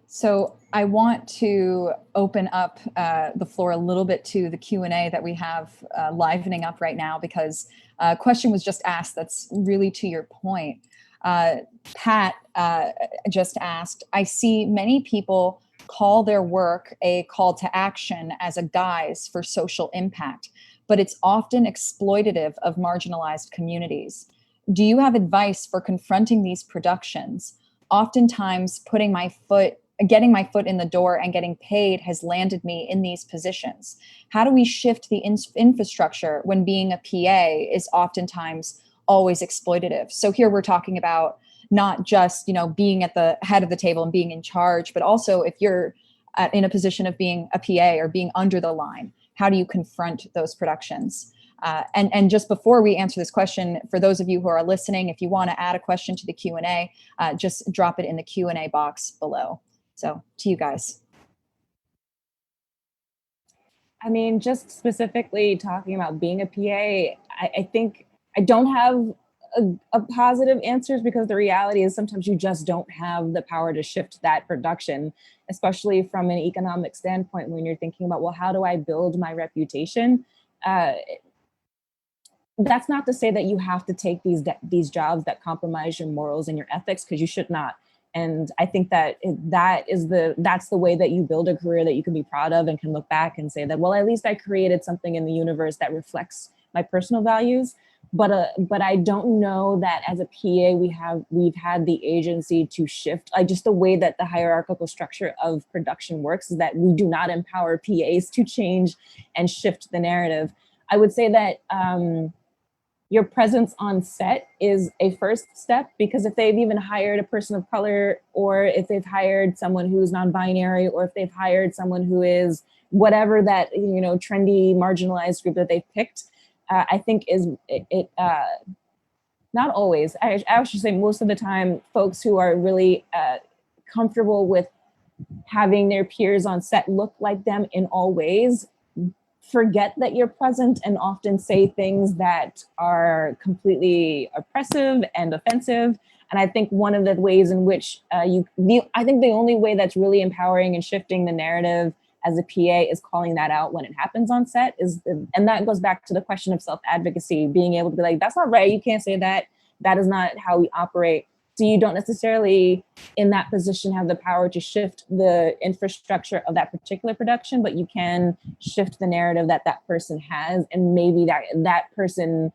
So I want to open up the floor a little bit to the Q&A that we have livening up right now, because a question was just asked that's really to your point. Pat just asked, I see many people call their work a call to action as a guise for social impact, but it's often exploitative of marginalized communities. Do you have advice for confronting these productions? Oftentimes getting my foot in the door and getting paid has landed me in these positions. How do we shift the infrastructure when being a PA is oftentimes always exploitative? So here we're talking about not just, being at the head of the table and being in charge, but also if you're in a position of being a PA or being under the line, how do you confront those productions? And just before we answer this question, for those of you who are listening, if you want to add a question to the Q&A, just drop it in the Q&A box below. So to you guys. I mean, just specifically talking about being a PA, I think I don't have a positive answers, because the reality is sometimes you just don't have the power to shift that production, especially from an economic standpoint, when you're thinking about, well, how do I build my reputation? That's not to say that you have to take these jobs that compromise your morals and your ethics, because you should not. And I think that that's the way that you build a career that you can be proud of and can look back and say that, well, at least I created something in the universe that reflects my personal values. But I don't know that as a PA we've had the agency to shift, like just the way that the hierarchical structure of production works is that we do not empower PAs to change and shift the narrative. I would say that your presence on set is a first step, because if they've even hired a person of color, or if they've hired someone who's non-binary, or if they've hired someone who is whatever that, trendy marginalized group that they've picked, I think it not always, I should say most of the time, folks who are really comfortable with having their peers on set look like them in all ways forget that you're present and often say things that are completely oppressive and offensive. And I think one of the ways in which I think the only way that's really empowering and shifting the narrative as a PA is calling that out when it happens on set, and that goes back to the question of self-advocacy, being able to be like, that's not right, you can't say that, that is not how we operate. So you don't necessarily in that position have the power to shift the infrastructure of that particular production, but you can shift the narrative that that person has, and maybe that person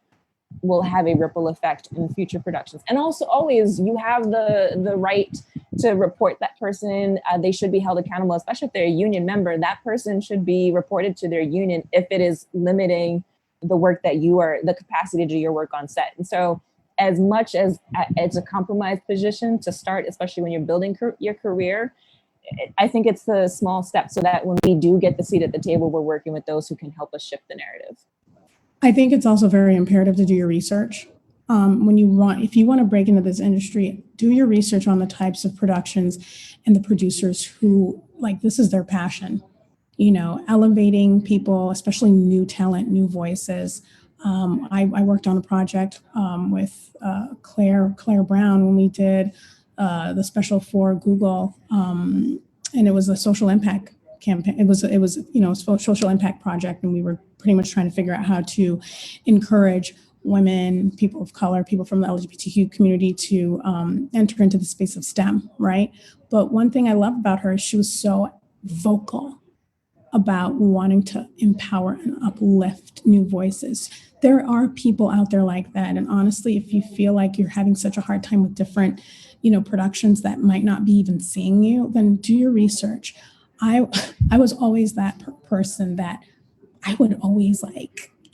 will have a ripple effect in future productions. And also always you have the right to report that person. They should be held accountable, especially if they're a union member. That person should be reported to their union if it is limiting the work that the capacity to do your work on set. And so as much as it's a compromised position to start, especially when you're building your career, I think it's the small steps so that when we do get the seat at the table, we're working with those who can help us shift the narrative. I think it's also very imperative to do your research. If you want to break into this industry, do your research on the types of productions and the producers who, like, this is their passion. Elevating people, especially new talent, new voices. I worked on a project with Claire Brown when we did the special for Google, and it was a social impact campaign. It was a social impact project, and we were pretty much trying to figure out how to encourage women, people of color, people from the LGBTQ community to enter into the space of STEM, right? But one thing I love about her is she was so vocal about wanting to empower and uplift new voices. There are people out there like that. And honestly, if you feel like you're having such a hard time with different, productions that might not be even seeing you, then do your research. I was always that person that I would always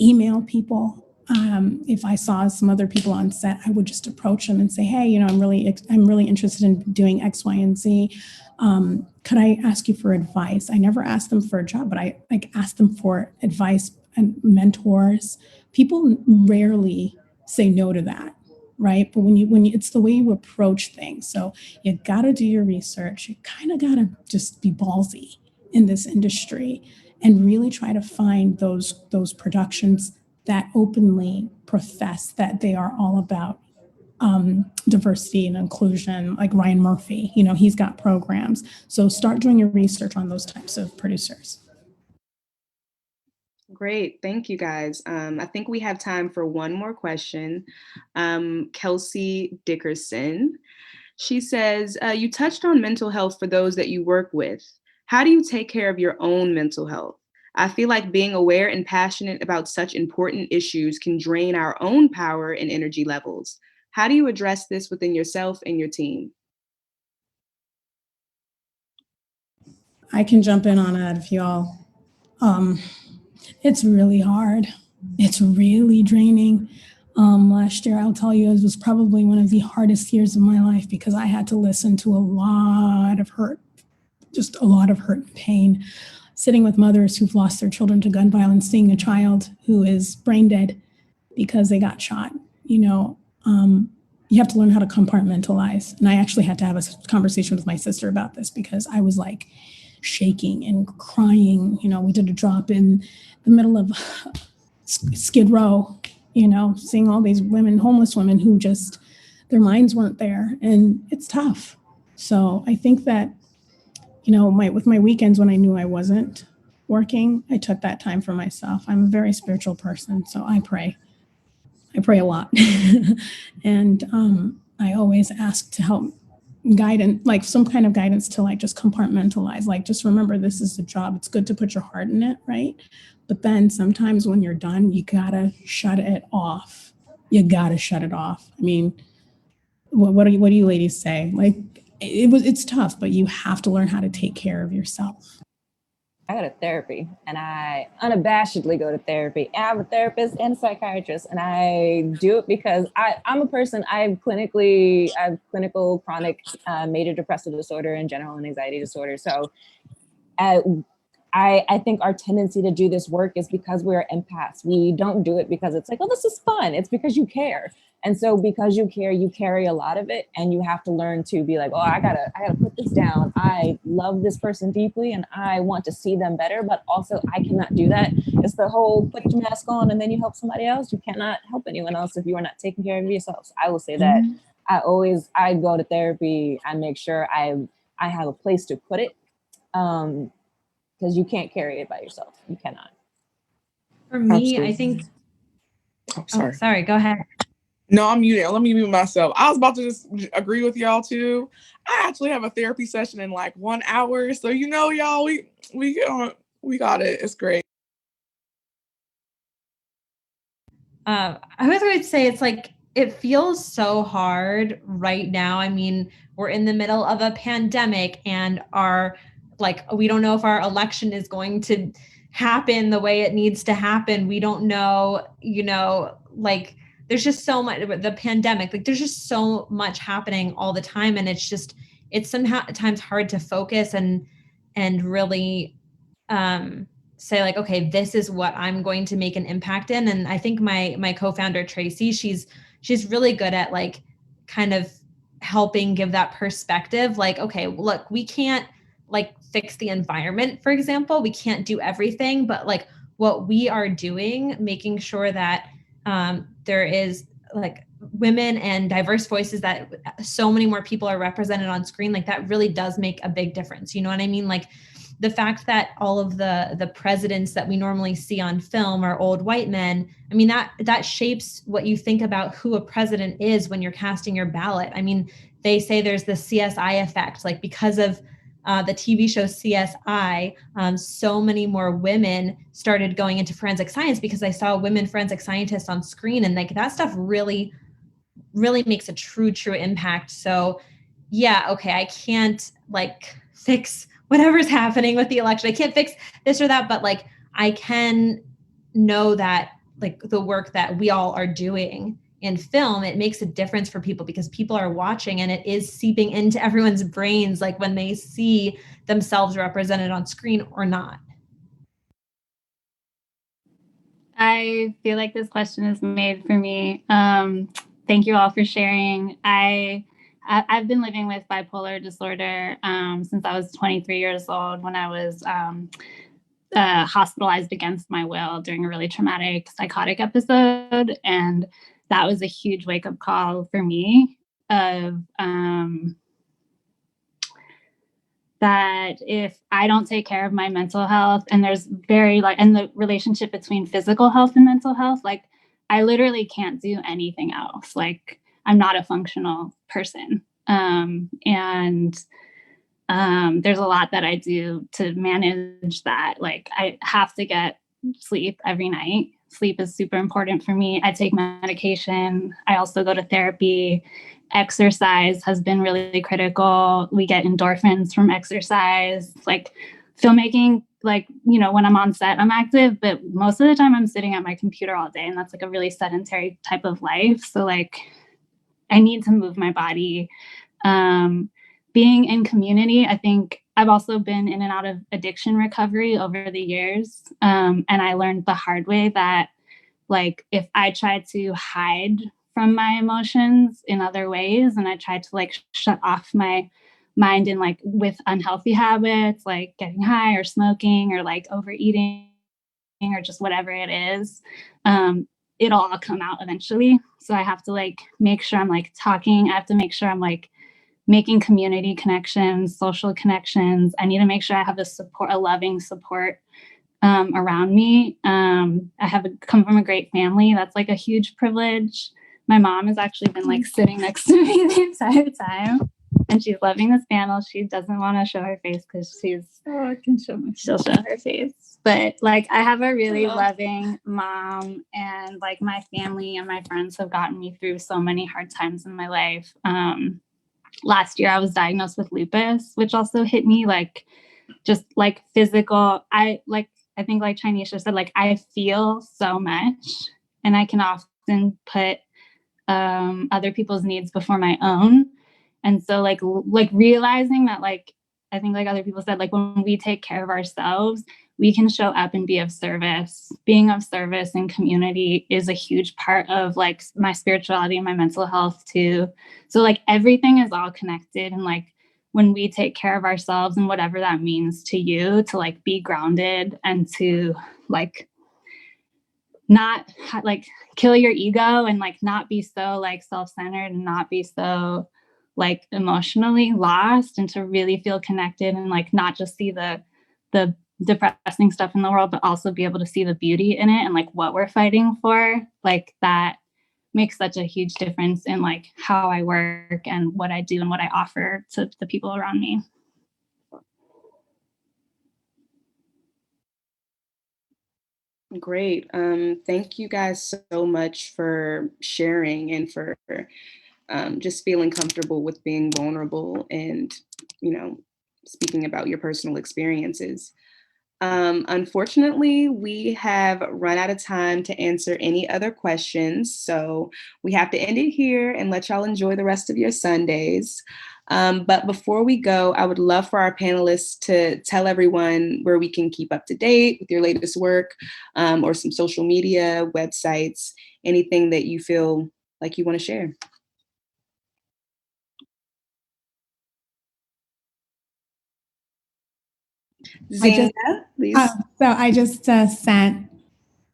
email people. If I saw some other people on set, I would just approach them and say, hey, I'm really interested in doing X, Y, and Z. Could I ask you for advice? I never asked them for a job, but I asked them for advice and mentors. People rarely say no to that, right? But when you it's the way you approach things. So you gotta do your research. You kind of gotta just be ballsy in this industry and really try to find those productions that openly profess that they are all about diversity and inclusion, like Ryan Murphy. He's got programs. So start doing your research on those types of producers. Great. Thank you, guys. I think we have time for one more question. Kelsey Dickerson. She says, you touched on mental health for those that you work with. How do you take care of your own mental health? I feel like being aware and passionate about such important issues can drain our own power and energy levels. How do you address this within yourself and your team? I can jump in on that if y'all. It's really hard. It's really draining. Last year, I'll tell you, it was probably one of the hardest years of my life because I had to listen to a lot of hurt, just a lot of hurt and pain. Sitting with mothers who've lost their children to gun violence, seeing a child who is brain dead because they got shot. You have to learn how to compartmentalize. And I actually had to have a conversation with my sister about this because I was shaking and crying. We did a drop in the middle of Skid Row, seeing all these women, homeless women who just, their minds weren't there. And it's tough. So I think that, with my weekends when I knew I wasn't working, I took that time for myself. I'm a very spiritual person, so I pray. I pray a lot. And I always ask to help guidance, some kind of guidance to just compartmentalize, just remember this is the job. It's good to put your heart in it, right? But then sometimes when you're done, you gotta shut it off. I mean, what do you ladies say? It's tough, but you have to learn how to take care of yourself. I go to therapy, and I unabashedly go to therapy. I'm a therapist and a psychiatrist, and I do it because I'm a person. I have clinical chronic major depressive disorder and general anxiety disorder. So I think our tendency to do this work is because we're empaths. We don't do it because it's oh, this is fun. It's because you care. And so because you carry a lot of it, and you have to learn to be like, oh, I gotta put this down. I love this person deeply and I want to see them better, but also I cannot do that. It's the whole put your mask on and then you help somebody else. You cannot help anyone else if you are not taking care of yourself. So I will say that I go to therapy. I make sure I have a place to put it, because you can't carry it by yourself. You cannot. For me, Absolutely. I think. Oh, sorry. Oh, sorry. Go ahead. No, I'm muted. Let me mute myself. I was about to just agree with y'all too. I actually have a therapy session in like 1 hour. So y'all, we got it. It's great. I was going to say, it's like, it feels so hard right now. I mean, we're in the middle of a pandemic, and we don't know if our election is going to happen the way it needs to happen. We don't know, like, there's just so much, the pandemic, like there's just so much happening all the time. And it's sometimes hard to focus and really, say like, okay, this is what I'm going to make an impact in. And I think my co-founder, Tracy, she's really good at like kind of helping give that perspective. Like, okay, look, we can't like fix the environment, for example, we can't do everything, but like what we are doing, making sure that there is like women and diverse voices, that so many more people are represented on screen, like that really does make a big difference. You know what I mean? Like the fact that all of the presidents that we normally see on film are old white men, I mean, that shapes what you think about who a president is when you're casting your ballot. I mean, they say there's the CSI effect, like because of the TV show CSI, so many more women started going into forensic science because I saw women forensic scientists on screen, and like that stuff really, really makes a true impact. So yeah, okay, I can't like fix whatever's happening with the election. I can't fix this or that, but like I can know that like the work that we all are doing in film, it makes a difference for people because people are watching, and it is seeping into everyone's brains, like when they see themselves represented on screen or not. I feel like this question is made for me. Thank you all for sharing. I've been living with bipolar disorder since I was 23 years old, when I was hospitalized against my will during a really traumatic psychotic episode. And that was a huge wake-up call for me of that if I don't take care of my mental health, and there's and the relationship between physical health and mental health, like I literally can't do anything else. Like I'm not a functional person. There's a lot that I do to manage that. Like I have to get sleep every night. Sleep is super important for me. I take medication. I also go to therapy. Exercise has been really critical. We get endorphins from exercise. Like filmmaking, like, when I'm on set, I'm active, but most of the time I'm sitting at my computer all day, and that's like a really sedentary type of life. So like I need to move my body. Being in community, I think I've also been in and out of addiction recovery over the years. And I learned the hard way that like if I try to hide from my emotions in other ways, and I try to like shut off my mind in like with unhealthy habits, like getting high or smoking or like overeating or just whatever it is, it'll all come out eventually. So I have to like make sure I'm like talking. I have to make sure I'm like making community connections, social connections. I need to make sure I have a loving support around me. I come from a great family. That's like a huge privilege. My mom has actually been like sitting next to me the entire time, and she's loving this panel. She doesn't want to show her face because I can show my. She'll show her face. But like I have a really loving mom, and like my family and my friends have gotten me through so many hard times in my life. Last year I was diagnosed with lupus, which also hit me like just like physical. I think like Chinisha said, like I feel so much, and I can often put other people's needs before my own. And so like realizing that, like, I think like other people said, like when we take care of ourselves, we can show up and be of service. Being of service in community is a huge part of like my spirituality and my mental health too. So like everything is all connected, and like when we take care of ourselves and whatever that means to you, to like be grounded and to like not like kill your ego and like not be so like self-centered and not be so like emotionally lost, and to really feel connected and like not just see the depressing stuff in the world, but also be able to see the beauty in it and like what we're fighting for. Like that makes such a huge difference in like how I work and what I do and what I offer to the people around me. Great. Thank you guys so much for sharing and for just feeling comfortable with being vulnerable and, speaking about your personal experiences. Unfortunately, we have run out of time to answer any other questions, so we have to end it here and let y'all enjoy the rest of your Sundays. But before we go, I would love for our panelists to tell everyone where we can keep up to date with your latest work, or some social media, websites, anything that you feel like you want to share. Zinga, please. So I just sent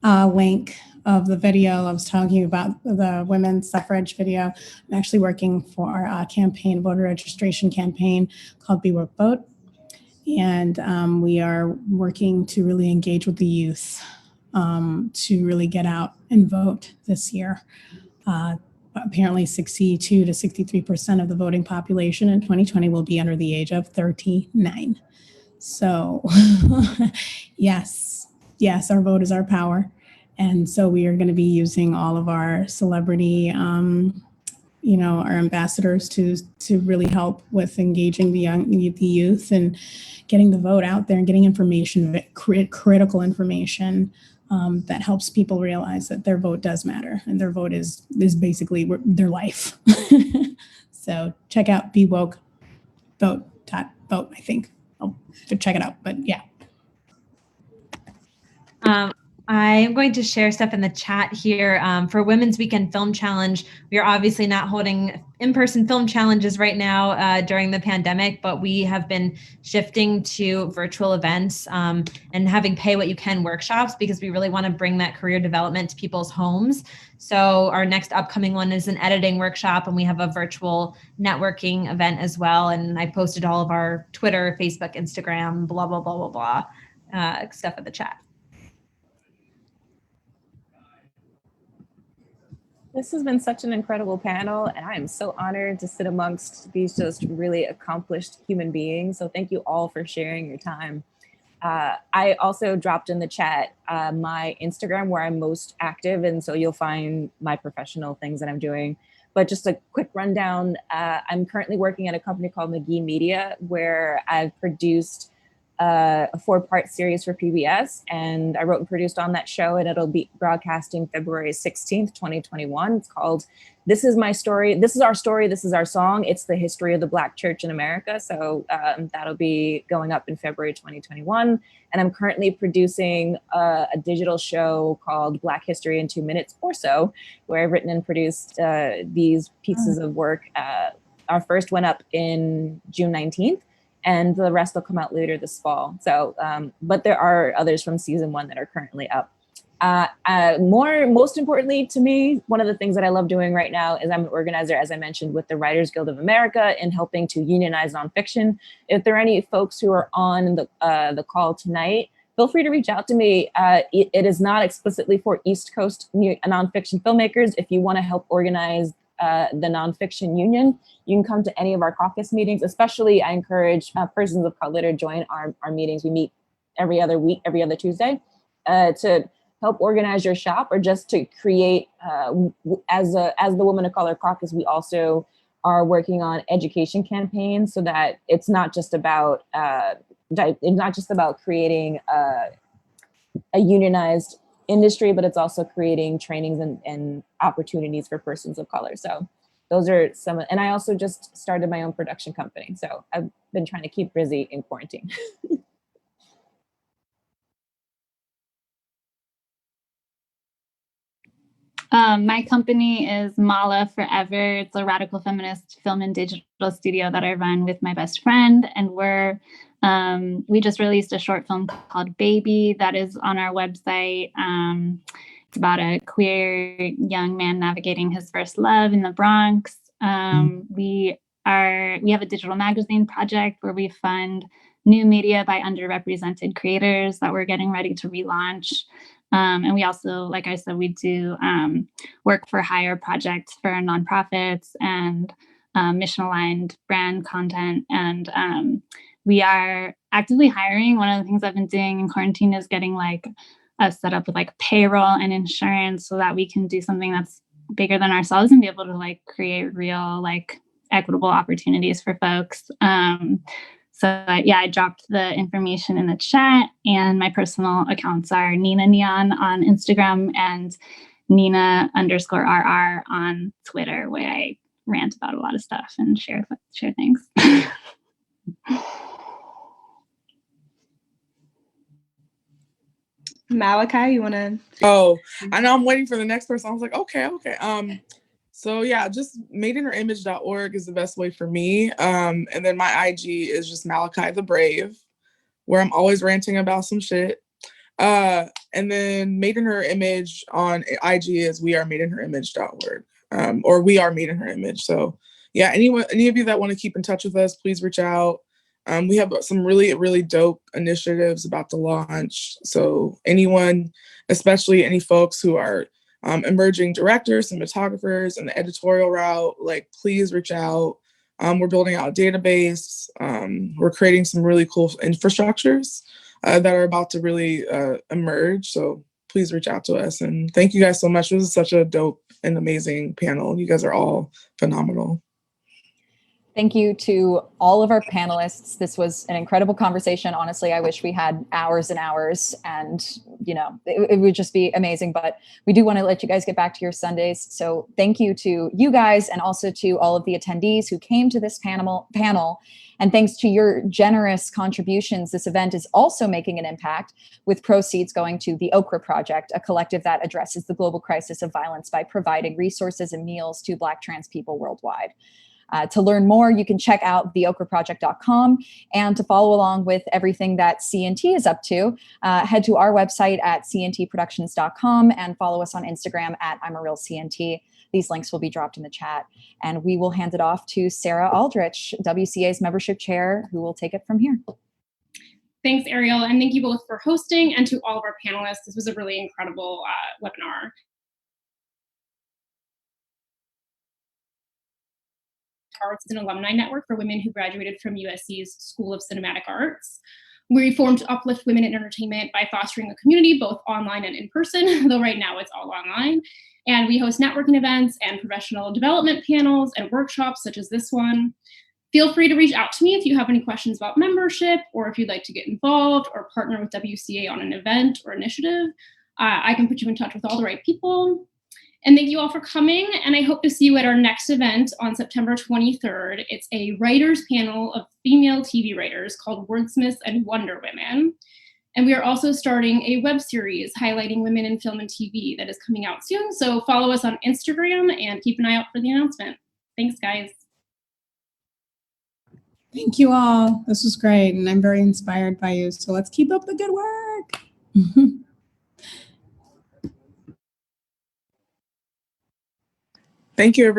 a link of the video I was talking about, the women's suffrage video. I'm actually working for a campaign, voter registration campaign called Be Woke Vote. And we are working to really engage with the youth to really get out and vote this year. Apparently 62 to 63% of the voting population in 2020 will be under the age of 39. So yes, our vote is our power. And so we are going to be using all of our celebrity, our ambassadors to really help with engaging the youth and getting the vote out there and getting information, critical information that helps people realize that their vote does matter and their vote is basically their life. So check out bewokevote.vote, I think. I'll check it out, but yeah. I'm going to share stuff in the chat here. For Women's Weekend Film Challenge, we are obviously not holding in-person film challenges right now during the pandemic, but we have been shifting to virtual events and having pay what you can workshops, because we really want to bring that career development to people's homes. So our next upcoming one is an editing workshop, and we have a virtual networking event as well. And I posted all of our Twitter, Facebook, Instagram, blah, blah, blah, blah, blah, stuff in the chat. This has been such an incredible panel, and I am so honored to sit amongst these just really accomplished human beings. So thank you all for sharing your time. I also dropped in the chat my Instagram, where I'm most active, and so you'll find my professional things that I'm doing. But just a quick rundown, I'm currently working at a company called McGee Media, where I've produced a 4-part series for PBS, and I wrote and produced on that show, and it'll be broadcasting February 16th, 2021. It's called This Is My Story. This is our story. This is our song. It's the history of the Black church in America. So that'll be going up in February 2021. And I'm currently producing a digital show called Black History in 2 Minutes or so, where I've written and produced these pieces of work. Our first went up in June 19th. And the rest will come out later this fall. So, but there are others from season 1 that are currently up. Most importantly to me, one of the things that I love doing right now is I'm an organizer, as I mentioned, with the Writers Guild of America in helping to unionize nonfiction. If there are any folks who are on the call tonight, feel free to reach out to me. It is not explicitly for East Coast nonfiction filmmakers. If you want to help organize the nonfiction union, you can come to any of our caucus meetings. Especially, I encourage persons of color to join our meetings. We meet every other week, every other Tuesday, to help organize your shop, or just to create. As the Women of Color Caucus, we also are working on education campaigns, so that it's not just about creating a unionized industry, but it's also creating trainings and opportunities for persons of color. So those are some, and I also just started my own production company. So I've been trying to keep busy in quarantine. My company is Malaforever. It's a radical feminist film and digital studio that I run with my best friend. And we just released a short film called Baby that is on our website. It's about a queer young man navigating his first love in the Bronx. We have a digital magazine project where we fund new media by underrepresented creators that we're getting ready to relaunch. And we also, like I said, we do work for hire projects for nonprofits and mission-aligned brand content. And we are actively hiring. One of the things I've been doing in quarantine is getting like a setup with like payroll and insurance so that we can do something that's bigger than ourselves and be able to like create real like equitable opportunities for folks. I dropped the information in the chat, and my personal accounts are Nina Neon on Instagram and Nina_RR on Twitter, where I rant about a lot of stuff and share things. Malakai, you want to? Oh, I know I'm waiting for the next person. I was like, okay. So yeah, just madeinherimage.org is the best way for me. And then my IG is just Malakai the Brave, where I'm always ranting about some shit. And then Made in Her Image on IG is wearemadeinherimage.org, or We Are Made in Her Image. So yeah, any of you that want to keep in touch with us, please reach out. We have some really, really dope initiatives about to launch. So anyone, especially any folks who are emerging directors, cinematographers, and the editorial route, like please reach out. We're building out a database. We're creating some really cool infrastructures that are about to really emerge. So please reach out to us. And thank you guys so much. This is such a dope and amazing panel. You guys are all phenomenal. Thank you to all of our panelists. This was an incredible conversation. Honestly, I wish we had hours and hours, and it would just be amazing. But we do want to let you guys get back to your Sundays. So thank you to you guys, and also to all of the attendees who came to this panel. And thanks to your generous contributions, this event is also making an impact, with proceeds going to the Okra Project, a collective that addresses the global crisis of violence by providing resources and meals to Black trans people worldwide. To learn more, you can check out theokraproject.com, and to follow along with everything that CNT is up to, head to our website at cntproductions.com and follow us on Instagram at I'm a Real CNT. These links will be dropped in the chat, and we will hand it off to Sarah Aldrich, WCA's membership chair, who will take it from here. Thanks, Ariel, and thank you both for hosting, and to all of our panelists. This was a really incredible webinar. Arts and Alumni Network for women who graduated from USC's School of Cinematic Arts. We formed to uplift women in entertainment by fostering a community both online and in person, though right now it's all online. And we host networking events and professional development panels and workshops such as this one. Feel free to reach out to me if you have any questions about membership, or if you'd like to get involved or partner with WCA on an event or initiative. I can put you in touch with all the right people. And thank you all for coming, and I hope to see you at our next event on September 23rd. It's a writers panel of female TV writers called Wordsmiths and Wonder Women. And we are also starting a web series highlighting women in film and TV that is coming out soon. So follow us on Instagram and keep an eye out for the announcement. Thanks, guys. Thank you all. This was great, and I'm very inspired by you. So let's keep up the good work. Thank you, everyone.